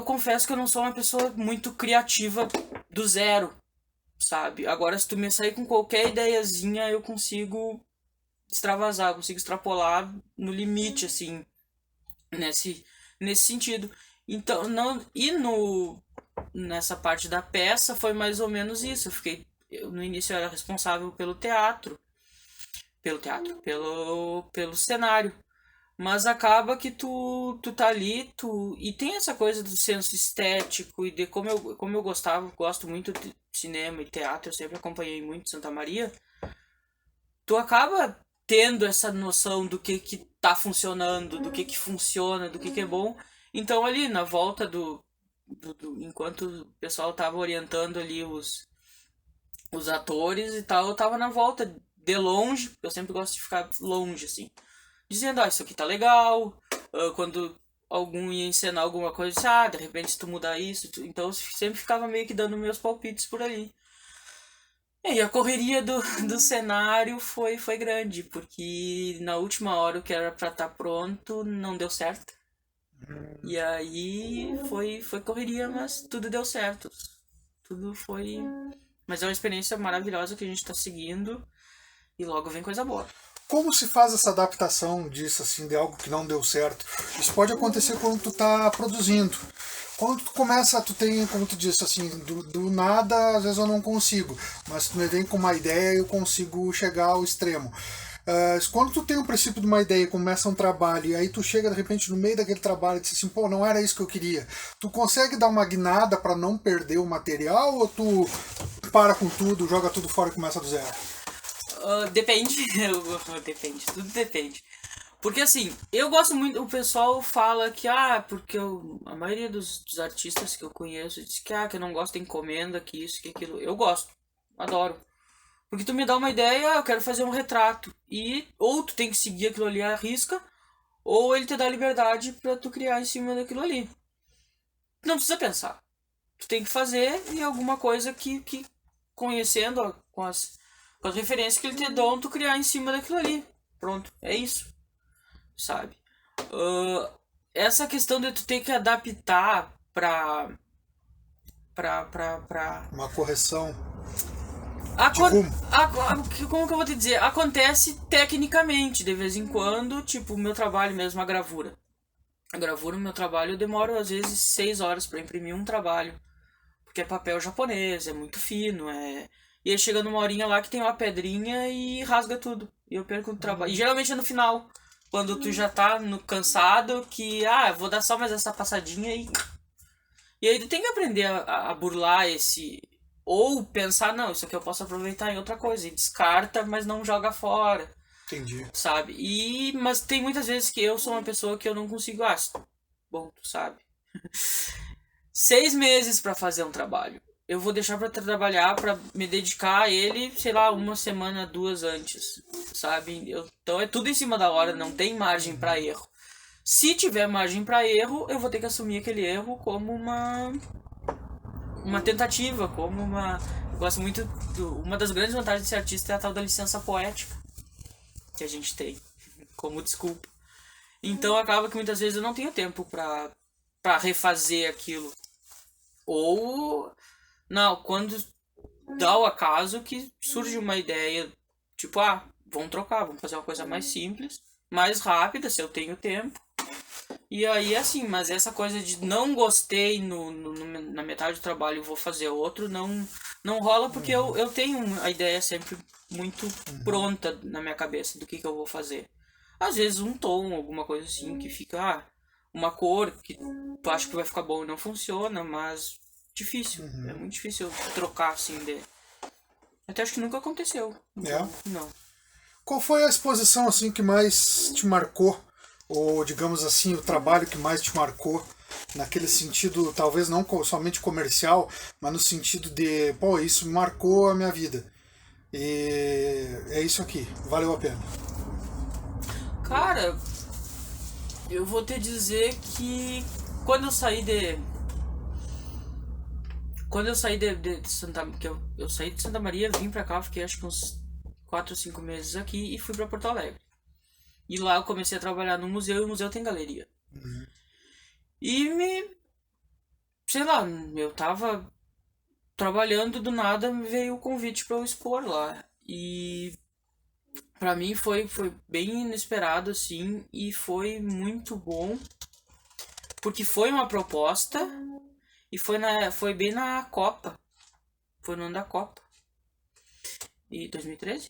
confesso que eu não sou uma pessoa muito criativa do zero, sabe? Agora, se tu me sair com qualquer ideiazinha, eu consigo extravasar, eu consigo extrapolar no limite, assim, nesse sentido. Então, nessa parte da peça foi mais ou menos isso. No início eu era responsável pelo cenário. Mas acaba que tu tá ali, e tem essa coisa do senso estético e de como eu gosto muito de cinema e teatro, eu sempre acompanhei muito Santa Maria. Tu acaba tendo essa noção do que tá funcionando, do que funciona, do que é bom. Então ali na volta enquanto o pessoal tava orientando ali os atores e tal, eu tava na volta de longe, porque eu sempre gosto de ficar longe, assim, dizendo, isso aqui tá legal. Quando algum ia encenar alguma coisa, de repente se tu mudar isso, então eu sempre ficava meio que dando meus palpites por ali. E a correria do cenário foi grande, porque na última hora o que era pra estar pronto não deu certo. E aí foi correria, mas tudo deu certo. Tudo foi. Mas é uma experiência maravilhosa que a gente tá seguindo e logo vem coisa boa. Como se faz essa adaptação disso, assim, de algo que não deu certo? Isso pode acontecer quando tu tá produzindo. Quando tu começa, tu tem, como tu disse, assim, do nada, às vezes eu não consigo. Mas tu me vem com uma ideia, eu consigo chegar ao extremo. Quando tu tem o princípio de uma ideia e começa um trabalho, e aí tu chega de repente no meio daquele trabalho e diz assim, pô, não era isso que eu queria. Tu consegue dar uma guinada para não perder o material, ou tu para com tudo, joga tudo fora e começa do zero? Depende. Depende, tudo depende. Porque assim, eu gosto muito, o pessoal fala que, porque a maioria dos artistas que eu conheço diz que eu não gosto de encomenda, que isso, que aquilo. Eu gosto, adoro. Porque tu me dá uma ideia, eu quero fazer um retrato. E ou tu tem que seguir aquilo ali à risca, ou ele te dá liberdade pra tu criar em cima daquilo ali. Não precisa pensar. Tu tem que fazer e alguma coisa que conhecendo com as referências que ele te dão, tu criar em cima daquilo ali. Pronto, é isso. Sabe? Essa questão de tu ter que adaptar pra Uma correção. Como que eu vou te dizer? Acontece tecnicamente, de vez em quando, tipo, o meu trabalho mesmo, a gravura. A gravura, o meu trabalho, eu demoro às vezes 6 horas pra imprimir um trabalho. Porque é papel japonês, é muito fino, E aí chega numa horinha lá que tem uma pedrinha e rasga tudo. E eu perco o trabalho. E geralmente é no final, quando tu já tá cansado, que, vou dar só mais essa passadinha e... E aí tu tem que aprender a burlar esse... Ou pensar, não, isso aqui eu posso aproveitar em outra coisa. E descarta, mas não joga fora. Entendi. Sabe? Mas tem muitas vezes que eu sou uma pessoa que eu não consigo... Bom, tu sabe. 6 meses pra fazer um trabalho. Eu vou deixar pra trabalhar, pra me dedicar a ele, sei lá, 1 semana, 2 antes. Sabe? Então é tudo em cima da hora, não tem margem pra erro. Se tiver margem pra erro, eu vou ter que assumir aquele erro como uma tentativa, como uma... Eu gosto muito... Uma das grandes vantagens de ser artista é a tal da licença poética que a gente tem, como desculpa. Então acaba que muitas vezes eu não tenho tempo pra refazer aquilo. Ou... Não, quando dá o acaso que surge uma ideia, tipo, vamos trocar, vamos fazer uma coisa mais simples, mais rápida, se eu tenho tempo. E aí, assim, mas essa coisa de não gostei na metade do trabalho, vou fazer outro, não rola, porque eu tenho a ideia sempre muito pronta na minha cabeça do que eu vou fazer. Às vezes um tom, alguma coisa assim, que fica, uma cor que tu acha que vai ficar bom e não funciona, mas difícil, é muito difícil trocar assim de... Até acho que nunca aconteceu. Então, não. Qual foi a exposição assim que mais te marcou? Ou, digamos assim, o trabalho que mais te marcou, naquele sentido, talvez não somente comercial, mas no sentido de, pô, isso marcou a minha vida. E é isso aqui, valeu a pena. Cara, eu vou te dizer que quando eu saí de Santa... que eu saí de Santa Maria, vim pra cá, fiquei acho que uns 4 ou 5 meses aqui e fui pra Porto Alegre. E lá eu comecei a trabalhar no museu, e o museu tem galeria. E sei lá, eu tava trabalhando, do nada me veio o convite pra eu expor lá. E pra mim foi bem inesperado, assim, e foi muito bom. Porque foi uma proposta e foi bem na Copa. Foi no ano da Copa. E 2013?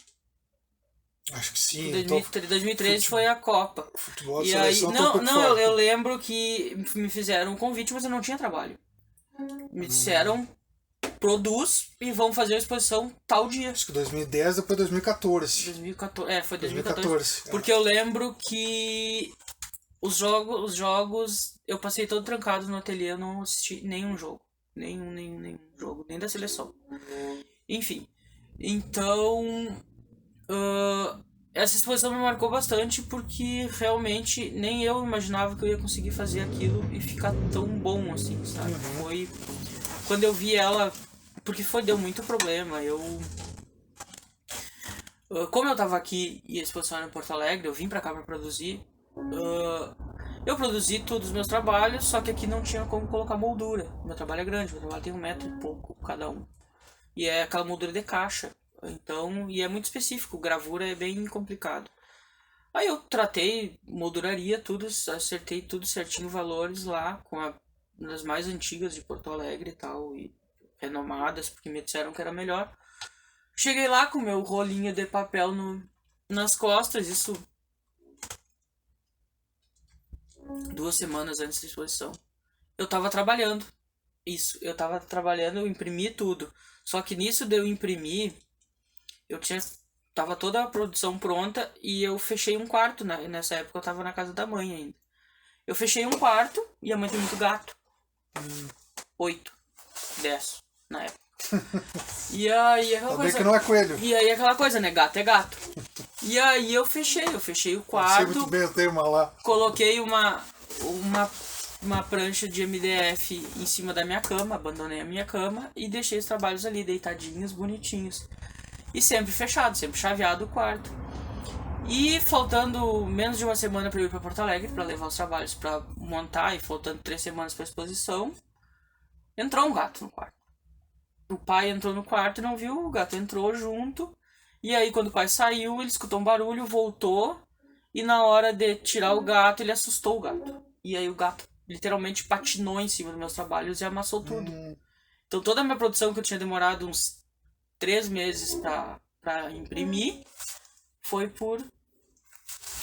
Acho que sim. 2013 foi a Copa. Futebol de E aí, seleção, eu lembro que me fizeram um convite, mas eu não tinha trabalho. Me disseram, produz e vamos fazer a exposição tal dia. Acho que 2010, depois 2014. 2014, foi 2014. Porque eu lembro que os jogos, eu passei todo trancado no ateliê, eu não assisti nenhum jogo. Nenhum jogo, nem da seleção. Enfim, então... essa exposição me marcou bastante porque realmente nem eu imaginava que eu ia conseguir fazer aquilo e ficar tão bom assim, sabe? Foi quando eu vi ela, porque deu muito problema. Eu Como eu tava aqui e a exposição era em Porto Alegre, eu vim pra cá pra produzir. Eu produzi todos os meus trabalhos, só que aqui não tinha como colocar moldura. Meu trabalho é grande, meu trabalho tem 1 metro e pouco cada um. E é aquela moldura de caixa. Então, e é muito específico, gravura é bem complicado. Aí eu tratei molduraria, tudo, acertei tudo certinho, valores lá, com uma das mais antigas de Porto Alegre e tal, e renomadas, porque me disseram que era melhor. Cheguei lá com meu rolinho de papel nas costas, isso 2 semanas antes da exposição. Eu tava trabalhando. Isso, eu tava trabalhando, eu imprimi tudo. Só que nisso de eu imprimir, eu tinha. Tava toda a produção pronta e eu fechei um quarto, né? Nessa época eu tava na casa da mãe ainda. Eu fechei um quarto e a mãe tem muito gato. 8, 10 na época. E aí aquela coisa. Que não é coelho. E aí aquela coisa, né? Gato é gato. E aí eu fechei o quarto. Eu sei muito bem o tema lá. Coloquei uma prancha de MDF em cima da minha cama, abandonei a minha cama e deixei os trabalhos ali deitadinhos, bonitinhos. E sempre fechado, sempre chaveado o quarto. E faltando menos de 1 semana para eu ir para Porto Alegre para levar os trabalhos para montar e faltando 3 semanas para exposição, entrou um gato no quarto. O pai entrou no quarto e não viu, o gato entrou junto. E aí quando o pai saiu, ele escutou um barulho, voltou e na hora de tirar o gato, ele assustou o gato. E aí o gato literalmente patinou em cima dos meus trabalhos e amassou tudo. Então toda a minha produção que eu tinha demorado uns 3 meses pra imprimir foi por...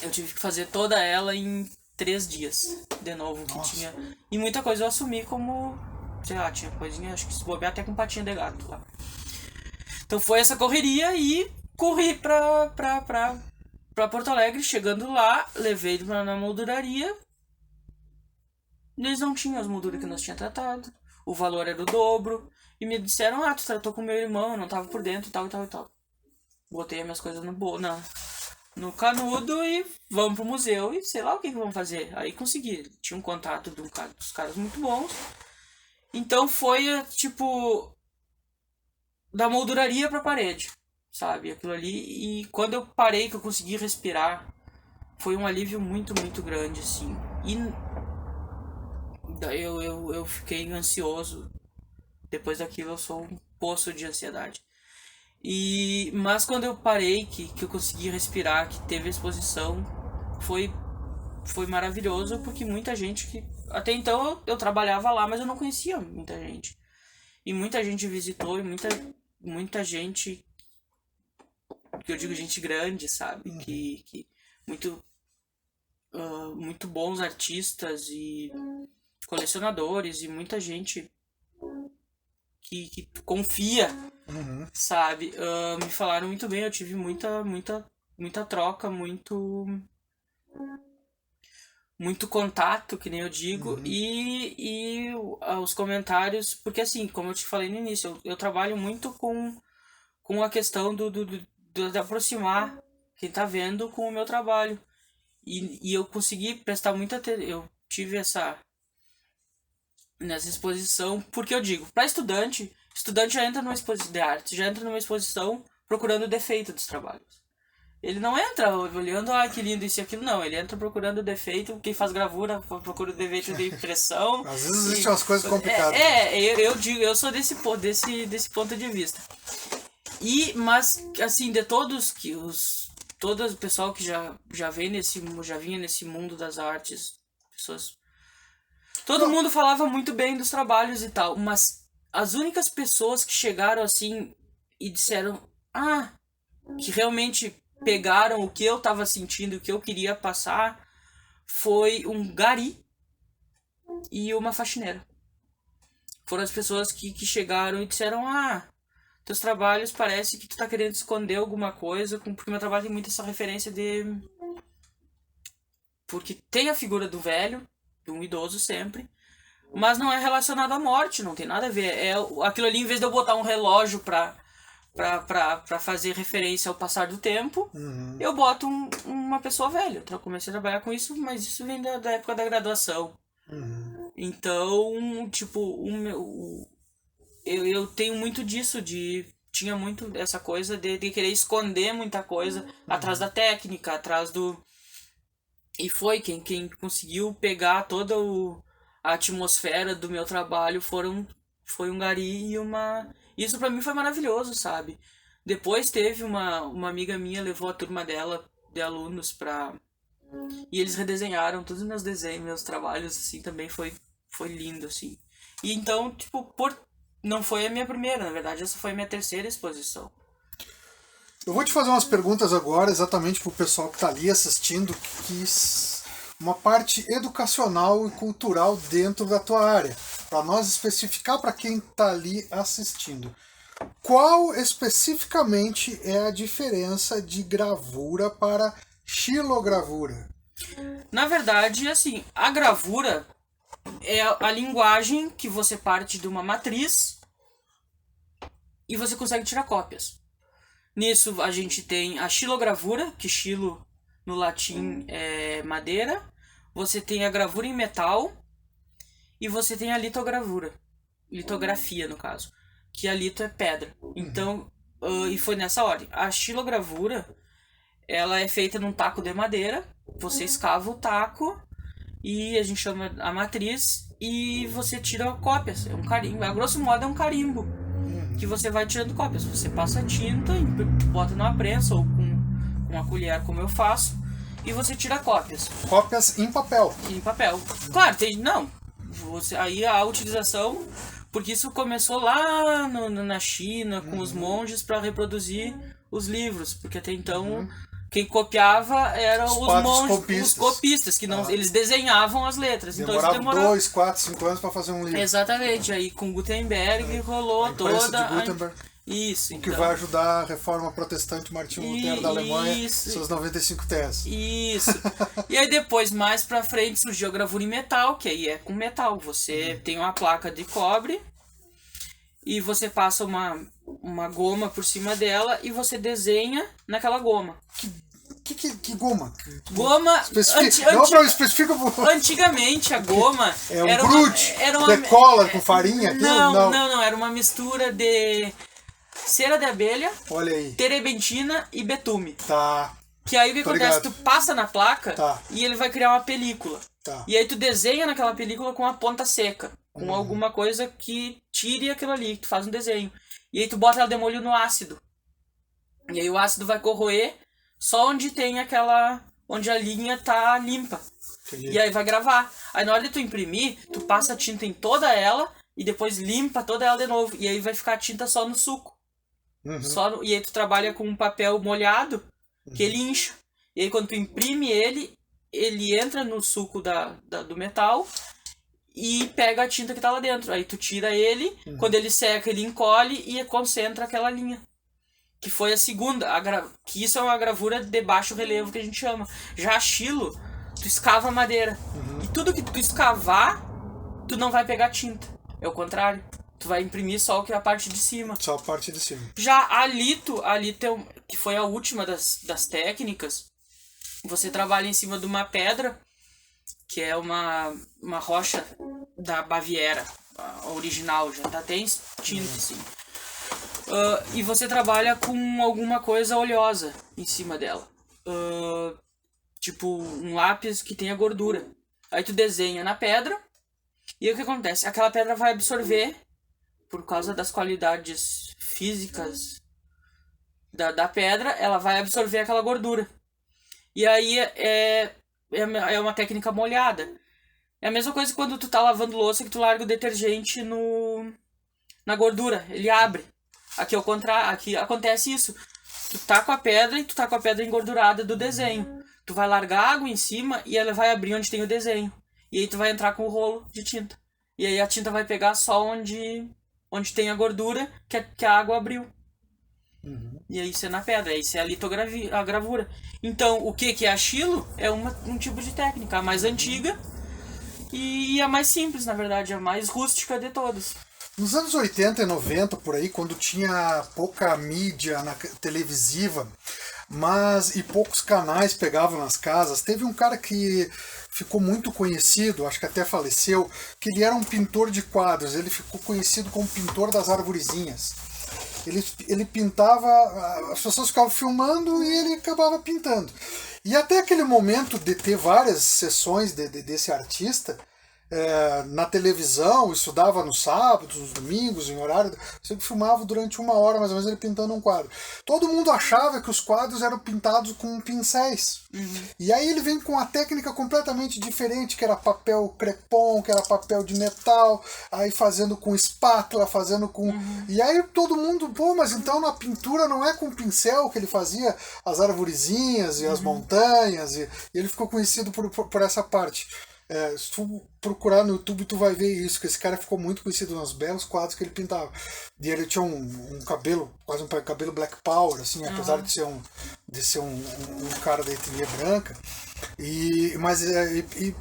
Eu tive que fazer toda ela em 3 dias. De novo, que tinha... E muita coisa eu assumi como... Sei lá, tinha coisinha, acho que se bobear até com patinha de gato lá. Então foi essa correria e corri pra Porto Alegre. Chegando lá, levei na molduraria. Eles não tinham as molduras que nós tínhamos tratado. O valor era o dobro. E me disseram, tu tratou com meu irmão, eu não tava por dentro, tal e tal e tal. Botei as minhas coisas no canudo e vamos pro museu e sei lá o que vamos fazer. Aí consegui. Tinha um contato de dos caras muito bons. Então foi, tipo, da molduraria pra parede, sabe? Aquilo ali. E quando eu parei, que eu consegui respirar, foi um alívio muito, muito grande, assim. E daí eu fiquei ansioso. Depois daquilo eu sou um poço de ansiedade. Mas quando eu parei, que eu consegui respirar, que teve exposição, foi maravilhoso, porque muita gente que... Até então eu trabalhava lá, mas eu não conhecia muita gente. E muita gente visitou, e muita gente... Que eu digo gente grande, sabe? Que muito bons artistas e colecionadores e muita gente que confia, sabe? Me falaram muito bem, eu tive muita troca, muito contato, que nem eu digo, e os comentários, porque assim, como eu te falei no início, eu trabalho muito com a questão de aproximar quem tá vendo com o meu trabalho. E eu consegui prestar muita atenção, eu tive nessa exposição, porque eu digo, para estudante já entra numa exposição de arte, já entra numa exposição procurando o defeito dos trabalhos. Ele não entra olhando, que lindo isso e aquilo, não. Ele entra procurando o defeito, quem faz gravura procura o defeito de impressão. Às vezes existem umas coisas complicadas. Eu digo, eu sou desse ponto de vista. Mas, assim, de todos todo o pessoal que já vinha nesse mundo das artes, pessoas... Todo mundo falava muito bem dos trabalhos e tal, mas as únicas pessoas que chegaram assim e disseram, que realmente pegaram o que eu tava sentindo, o que eu queria passar, foi um gari e uma faxineira. Foram as pessoas que chegaram e disseram, teus trabalhos parece que tu tá querendo esconder alguma coisa, porque meu trabalho tem muito essa referência de... Porque tem a figura do velho, de um idoso sempre, mas não é relacionado à morte, não tem nada a ver. É aquilo ali, em vez de eu botar um relógio pra fazer referência ao passar do tempo, eu boto uma pessoa velha. Eu comecei a trabalhar com isso, mas isso vem da época da graduação. Então, tipo, eu tenho muito disso, de tinha muito essa coisa de querer esconder muita coisa atrás da técnica, atrás do... E foi quem conseguiu pegar toda a atmosfera do meu trabalho foi um gari e uma... Isso pra mim foi maravilhoso, sabe? Depois teve uma amiga minha, levou a turma dela, de alunos, pra... E eles redesenharam todos os meus desenhos, meus trabalhos, assim, também foi lindo, assim. E então, tipo, não foi a minha primeira, na verdade, essa foi a minha terceira exposição. Eu vou te fazer umas perguntas agora, exatamente pro pessoal que tá ali assistindo, que quis uma parte educacional e cultural dentro da tua área, para nós especificar para quem tá ali assistindo. Qual especificamente é a diferença de gravura para xilogravura? Na verdade, assim, a gravura é a linguagem que você parte de uma matriz e você consegue tirar cópias. Nisso a gente tem a xilogravura, que xilo no latim é madeira. Você tem a gravura em metal e você tem a litogravura. Litografia, no caso. Que a lito é pedra. Então, e foi nessa ordem. A xilogravura, ela é feita num taco de madeira. Você escava o taco e a gente chama a matriz e você tira cópias. É um carimbo. A grosso modo é um carimbo que você vai tirando cópias. Você passa tinta, bota numa prensa ou com uma colher, como eu faço, e você tira cópias. Cópias em papel. Em papel. Claro, aí a utilização, porque isso começou lá na China, com os monges, para reproduzir os livros, porque até então quem copiava eram os monges, os copistas, que não, eles desenhavam as letras. Demorava então 2, 4, 5 anos para fazer um livro. Exatamente, aí com Gutenberg rolou toda de Gutenberg. Isso, que vai ajudar a reforma protestante Martinho Lutero da Alemanha, seus 95 teses. Isso. E aí depois, mais pra frente, surgiu a gravura em metal, que aí é com metal. Você tem uma placa de cobre e você passa uma goma por cima dela e você desenha naquela goma. Que goma? Goma... Antigamente a goma... É um brute de cola com farinha? Aquilo? Não. Era uma mistura de cera de abelha, olha aí, terebentina e betume. Tá. Que aí o que acontece? Tu passa na placa e ele vai criar uma película. Tá. E aí tu desenha naquela película com a ponta seca. Com alguma coisa que tire aquilo ali. Tu faz um desenho. E aí tu bota ela de molho no ácido. E aí o ácido vai corroer só onde tem onde a linha tá limpa. Entendi. E aí vai gravar. Aí na hora de tu imprimir, tu passa a tinta em toda ela e depois limpa toda ela de novo. E aí vai ficar a tinta só no suco. E aí tu trabalha com um papel molhado que ele incha. E aí quando tu imprime ele entra no suco do metal e pega a tinta que tá lá dentro. Aí tu tira ele, quando ele seca ele encolhe e concentra aquela linha. Que foi a segunda, que isso é uma gravura de baixo relevo que a gente chama. Já a xilo, tu escava a madeira. E tudo que tu escavar, tu não vai pegar tinta. É o contrário. Tu vai imprimir só o que é a parte de cima. Só a parte de cima. Já a lito que foi a última das técnicas, você trabalha em cima de uma pedra, que é uma rocha da Baviera, a original, já tá até em tinta, assim. E você trabalha com alguma coisa oleosa em cima dela. Tipo um lápis que tenha gordura. Aí tu desenha na pedra, e aí o que acontece? Aquela pedra vai absorver, por causa das qualidades físicas da pedra, ela vai absorver aquela gordura. E aí é uma técnica molhada. É a mesma coisa que quando tu tá lavando louça que tu larga o detergente na gordura. Ele abre. Aqui ao contrário, aqui acontece isso. Tu tá com a pedra e tu tá com a pedra engordurada do desenho. Tu vai largar água em cima e ela vai abrir onde tem o desenho. E aí tu vai entrar com o rolo de tinta. E aí a tinta vai pegar só onde tem a gordura que a água abriu. E aí isso é na pedra, isso é a gravura. Então, o que é a xilo? É um tipo de técnica, a mais antiga e a mais simples, na verdade, a mais rústica de todas. Nos anos 80 e 90, por aí, quando tinha pouca mídia televisiva, e poucos canais pegavam nas casas, teve um cara que ficou muito conhecido, acho que até faleceu, que ele era um pintor de quadros, ele ficou conhecido como pintor das arvorezinhas. Ele pintava, as pessoas ficavam filmando e ele acabava pintando. E até aquele momento de ter várias sessões desse artista, na televisão, isso dava nos sábados, nos domingos, em horário. Você filmava durante 1 hora, mais ou menos, ele pintando um quadro. Todo mundo achava que os quadros eram pintados com pincéis. E aí ele vem com uma técnica completamente diferente, que era papel crepom, que era papel de metal, aí fazendo com espátula, fazendo com. E aí todo mundo, pô, mas então na pintura não é com pincel que ele fazia as arvorezinhas e as montanhas, e ele ficou conhecido por essa parte. Se tu procurar no YouTube, tu vai ver isso, que esse cara ficou muito conhecido nos belos quadros que ele pintava. E ele tinha um cabelo, quase um cabelo Black Power, assim, apesar de ser um cara da etnia branca. Mas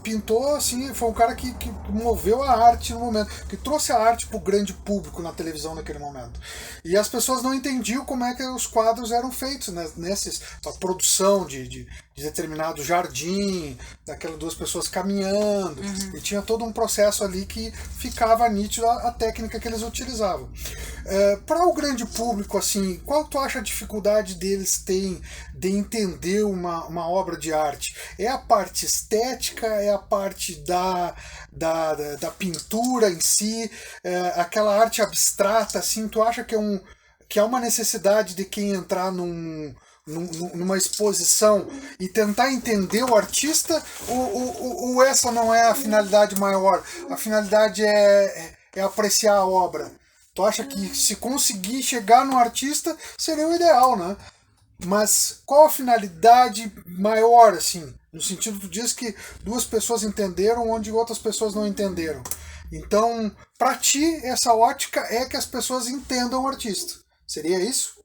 pintou, assim, foi um cara que moveu a arte no momento, que trouxe a arte pro grande público na televisão naquele momento. E as pessoas não entendiam como é que os quadros eram feitos, né, a produção de determinado jardim, daquelas 2 pessoas caminhando, e tinha todo um processo ali que ficava nítido a técnica que eles utilizavam. Para o grande público, assim, qual tu acha a dificuldade deles têm de entender uma obra de arte? É a parte estética, é a parte da pintura em si, aquela arte abstrata, assim, tu acha que é uma necessidade de quem entrar numa exposição e tentar entender o artista, ou essa não é a finalidade maior? A finalidade é apreciar a obra. Tu acha que se conseguir chegar no artista seria o ideal, né? Mas qual a finalidade maior, assim? No sentido, tu diz que 2 pessoas entenderam onde outras pessoas não entenderam. Então, para ti, essa ótica é que as pessoas entendam o artista. Seria isso?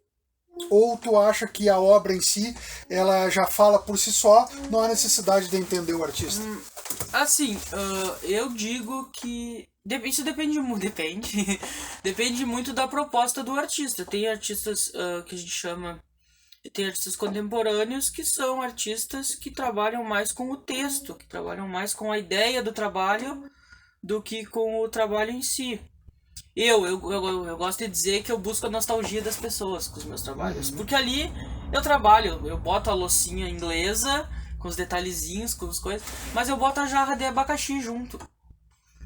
Ou tu acha que a obra em si, ela já fala por si só, não há necessidade de entender o artista? Assim, eu digo que isso depende muito, depende muito da proposta do artista. Tem artistas que a gente chama, tem artistas contemporâneos que são artistas que trabalham mais com o texto, que trabalham mais com a ideia do trabalho do que com o trabalho em si. Eu gosto de dizer que eu busco a nostalgia das pessoas com os meus trabalhos. Porque ali eu trabalho, eu boto a loucinha inglesa, com os detalhezinhos, com as coisas, mas eu boto a jarra de abacaxi junto.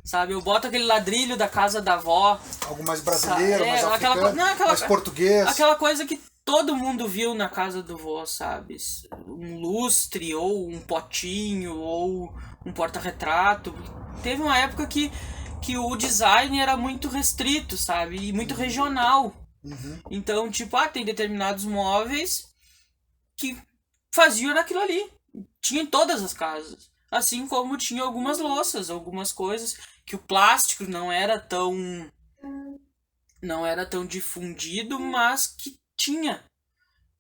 Sabe? Eu boto aquele ladrilho da casa da avó. Algo mais brasileiro, mais africano, mais português. Aquela coisa que todo mundo viu na casa do vô, sabe? Um lustre, ou um potinho, ou um porta-retrato. Teve uma época que o design era muito restrito, sabe? E muito regional. Então, tipo, tem determinados móveis que faziam naquilo ali. Tinha em todas as casas. Assim como tinha algumas louças, algumas coisas que o plástico não era tão difundido, mas que tinha.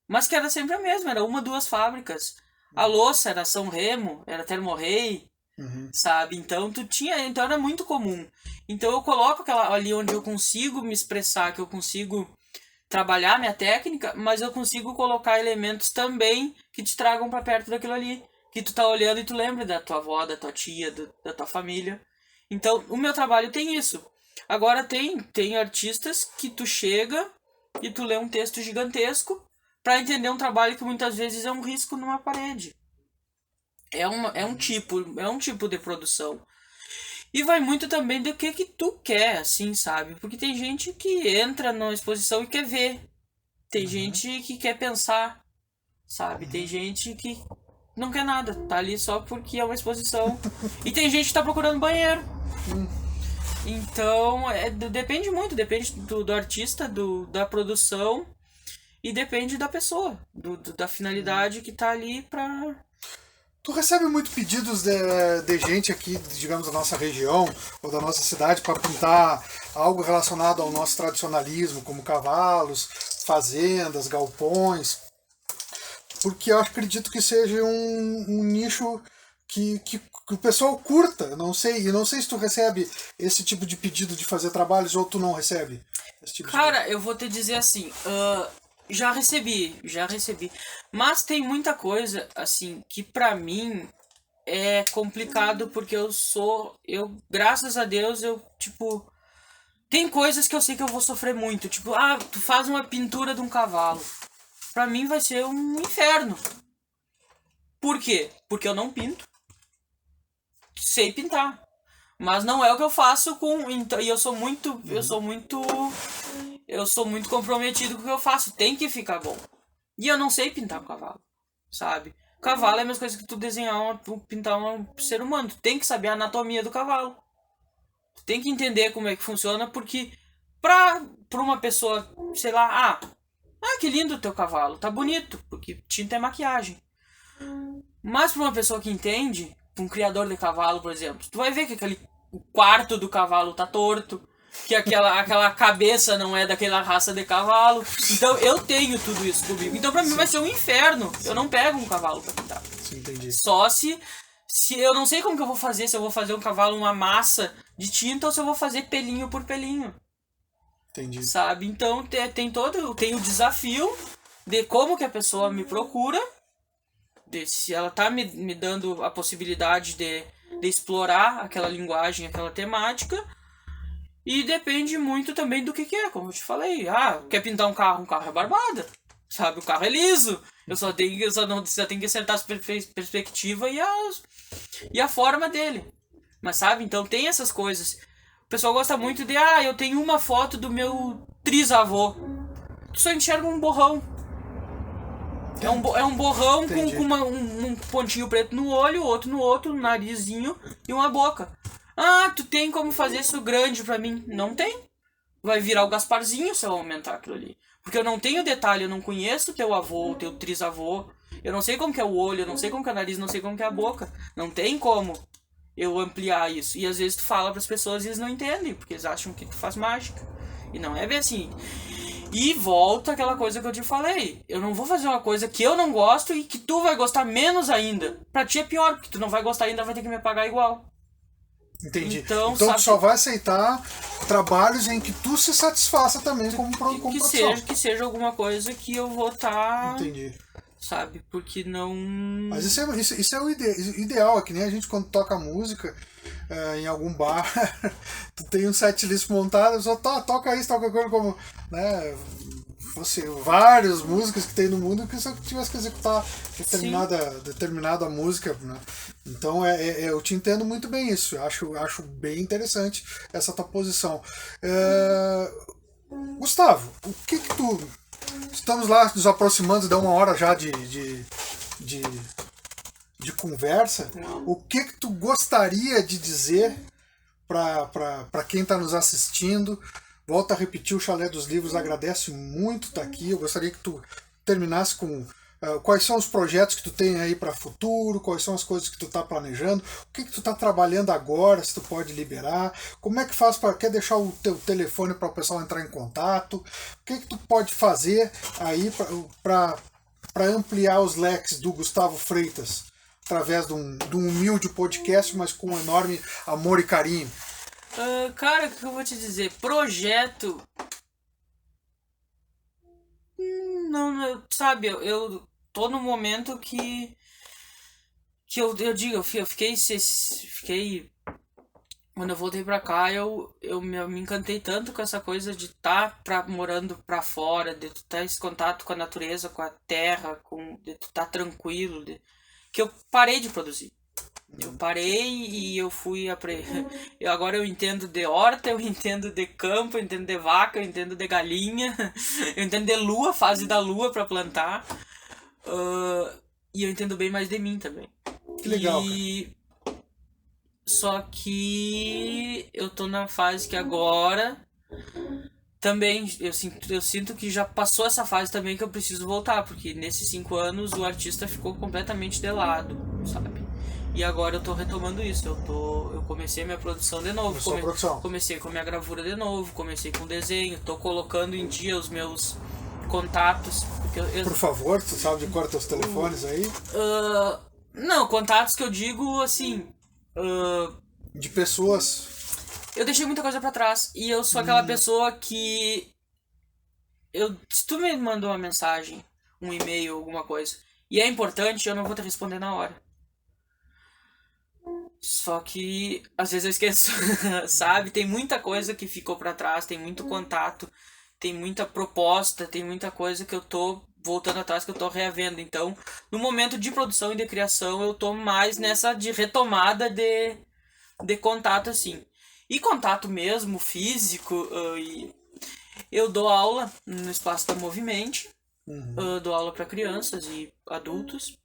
Mas que era sempre a mesma, era 1, 2 fábricas. A louça era São Remo, era Termorrei, sabe? Então então era muito comum. Então eu coloco aquela ali onde eu consigo me expressar, que eu consigo trabalhar minha técnica, mas eu consigo colocar elementos também que te tragam para perto daquilo ali, que tu tá olhando e tu lembra da tua avó, da tua tia, da tua família. Então o meu trabalho tem isso. Agora tem artistas que tu chega e tu lê um texto gigantesco para entender um trabalho que muitas vezes é um risco numa parede. É um tipo de produção. E vai muito também do que tu quer, assim, sabe? Porque tem gente que entra na exposição e quer ver. Tem gente que quer pensar, sabe? Tem gente que não quer nada, tá ali só porque é uma exposição. E tem gente que tá procurando banheiro. Então, depende muito, depende do artista, da produção, e depende da pessoa, da finalidade que tá ali pra... Tu recebe muito pedidos de gente aqui, digamos, da nossa região ou da nossa cidade para pintar algo relacionado ao nosso tradicionalismo, como cavalos, fazendas, galpões, porque eu acredito que seja um nicho que o pessoal curta. Eu não sei se tu recebe esse tipo de pedido de fazer trabalhos ou tu não recebe esse tipo Cara, eu vou te dizer assim, já recebi. Mas tem muita coisa, assim, que pra mim é complicado, porque graças a Deus, tipo, Tem coisas que eu sei que eu vou sofrer muito. Tipo, tu faz uma pintura de um cavalo. Pra mim vai ser um inferno. Por quê? Porque eu não pinto. Sei pintar. Mas não é o que eu faço com... Então, e eu sou muito... Eu sou muito comprometido com o que eu faço. Tem que ficar bom. E eu não sei pintar um cavalo. Sabe? Cavalo é a mesma coisa que tu desenhar, pintar um ser humano. Tu tem que saber a anatomia do cavalo. Tu tem que entender como é que funciona, porque pra uma pessoa, sei lá, que lindo o teu cavalo, tá bonito, porque tinta é maquiagem. Mas pra uma pessoa que entende, um criador de cavalo, por exemplo, tu vai ver que o quarto do cavalo tá torto, que aquela cabeça não é daquela raça de cavalo. Então eu tenho tudo isso comigo. Então pra mim vai ser um inferno. Eu não pego um cavalo pra pintar. Sim, entendi. Só se eu não sei como que eu vou fazer, se eu vou fazer um cavalo uma massa de tinta ou se eu vou fazer pelinho por pelinho. Entendi. Sabe? Então tem o desafio de como que a pessoa me procura, de se ela tá me dando a possibilidade de explorar aquela linguagem, aquela temática. E depende muito também do que é, como eu te falei. Quer pintar um carro é barbada. Sabe, o carro é liso. Eu só tenho que acertar a perspectiva e a forma dele. Mas sabe, então tem essas coisas. O pessoal gosta muito de, eu tenho uma foto do meu trisavô. Tu só enxerga um borrão. É um borrão com um pontinho preto no olho, outro no outro, um narizinho e uma boca. Tu tem como fazer isso grande pra mim? Não tem. Vai virar o Gasparzinho se eu aumentar aquilo ali. Porque eu não tenho detalhe, eu não conheço teu avô, teu trisavô. Eu não sei como que é o olho, eu não sei como que é o nariz, não sei como que é a boca. Não tem como eu ampliar isso. E às vezes tu fala pras pessoas e eles não entendem, porque eles acham que tu faz mágica. E não é bem assim. E volta aquela coisa que eu te falei. Eu não vou fazer uma coisa que eu não gosto e que tu vai gostar menos ainda. Pra ti é pior, porque tu não vai gostar ainda, vai ter que me pagar igual. Entendi. Então tu só vai aceitar trabalhos em que tu se satisfaça também como produção. Que seja alguma coisa que eu vou estar... Entendi. Sabe? Porque não... Mas isso é o ideal, é que nem a gente quando toca música em algum bar, tu tem um setlist montado, só toca isso, toca coisa como, né, fosse várias músicas que tem no mundo que só tivesse que executar determinada música, né? Então eu te entendo muito bem isso, eu acho bem interessante essa tua posição. Gustavo, o que tu... Estamos lá nos aproximando, dá uma hora já de conversa. O que tu gostaria de dizer para quem está nos assistindo? Volto a repetir, o Chalé dos Livros agradece muito estar aqui. Eu gostaria que tu terminasse com quais são os projetos que tu tem aí para futuro, quais são as coisas que tu está planejando, o que tu está trabalhando agora, se tu pode liberar, como é que faz quer deixar o teu telefone para o pessoal entrar em contato, o que tu pode fazer aí para ampliar os leques do Gustavo Freitas através de um humilde podcast, mas com um enorme amor e carinho. Cara, o que eu vou te dizer? Projeto... Não, sabe, eu tô no momento que eu digo, eu fiquei quando eu voltei pra cá, eu me encantei tanto com essa coisa de estar morando pra fora, de tu ter esse contato com a natureza, com a terra, de tu estar tranquilo, que eu parei de produzir. Eu parei e eu fui agora eu entendo de horta, eu entendo de campo, eu entendo de vaca, eu entendo de galinha, eu entendo de lua, fase da lua pra plantar. E eu entendo bem mais de mim também. Que legal. Só que eu tô na fase que agora também eu sinto que já passou essa fase também, que eu preciso voltar, porque nesses 5 anos o artista ficou completamente de lado, sabe? E agora eu tô retomando isso, eu comecei a minha produção de novo, comecei com a minha gravura de novo, comecei com desenho, tô colocando em dia os meus contatos. Por favor, tu sabe de cor teus telefones aí? Não, contatos que eu digo assim... de pessoas... Eu deixei muita coisa pra trás, e eu sou aquela pessoa que... se tu me mandou uma mensagem, um e-mail, alguma coisa, e é importante, eu não vou te responder na hora. Só que às vezes eu esqueço, sabe? Tem muita coisa que ficou pra trás, tem muito contato, tem muita proposta, tem muita coisa que eu tô voltando atrás, que eu tô reavendo. Então, no momento de produção e de criação, eu tô mais nessa de retomada de contato, assim. E contato mesmo, físico, eu dou aula no Espaço da Movimente, dou aula para crianças e adultos,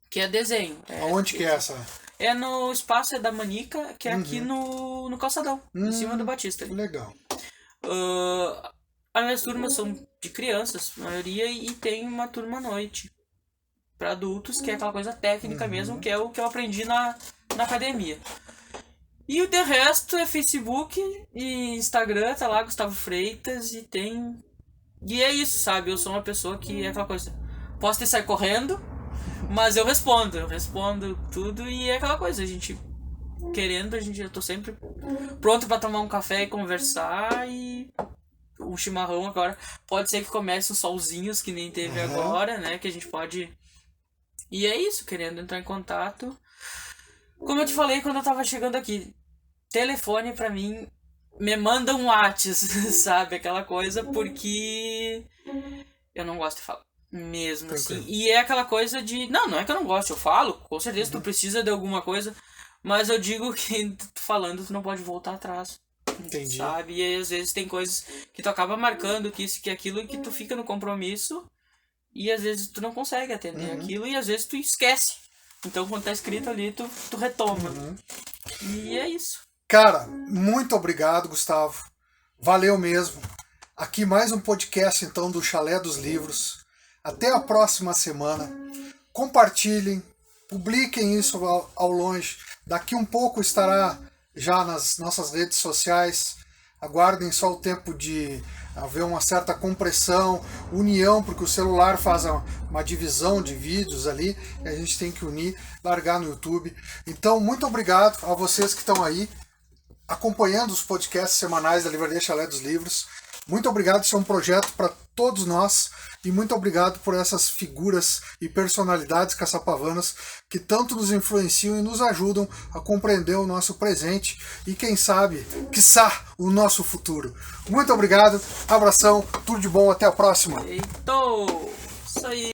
que é desenho. Aonde que é essa? É no Espaço da Manica, que é aqui no Calçadão, em cima do Batista. Ali. Legal. As minhas turmas são de crianças, a maioria, e tem uma turma à noite para adultos, que é aquela coisa técnica mesmo, que é o que eu aprendi na academia. E o de resto é Facebook e Instagram, tá lá, Gustavo Freitas, e tem... E é isso, sabe? Eu sou uma pessoa que é aquela coisa... Posso ter sair correndo, mas eu respondo tudo, e é aquela coisa, a gente... Querendo, eu tô sempre pronto pra tomar um café e conversar, e... Um chimarrão agora. Pode ser que comece os solzinhos, que nem teve agora, né? Que a gente pode... E é isso, querendo entrar em contato... Como eu te falei quando eu tava chegando aqui, telefone pra mim me manda um WhatsApp, sabe? Aquela coisa, porque eu não gosto de falar. Mesmo assim. E é aquela coisa de. Não é que eu não gosto, eu falo, com certeza tu precisa de alguma coisa, mas eu digo que tu falando tu não pode voltar atrás. Entendi. Sabe? E aí às vezes tem coisas que tu acaba marcando, que isso, que aquilo, e que tu fica no compromisso, e às vezes tu não consegue atender aquilo, e às vezes tu esquece. Então, quando tá escrito ali, tu retoma. E é isso. Cara, muito obrigado, Gustavo. Valeu mesmo. Aqui mais um podcast, então, do Chalé dos Livros. Até a próxima semana. Compartilhem, publiquem isso ao longe. Daqui um pouco estará já nas nossas redes sociais. Aguardem só o tempo de haver uma certa compressão, união, porque o celular faz uma divisão de vídeos ali, e a gente tem que unir, largar no YouTube. Então, muito obrigado a vocês que estão aí acompanhando os podcasts semanais da Livraria Chalé dos Livros. Muito obrigado, isso é um projeto para todos nós, e muito obrigado por essas figuras e personalidades caçapavanas que tanto nos influenciam e nos ajudam a compreender o nosso presente e, quem sabe, quiçá, o nosso futuro. Muito obrigado, abração, tudo de bom, até a próxima. Eita, isso aí.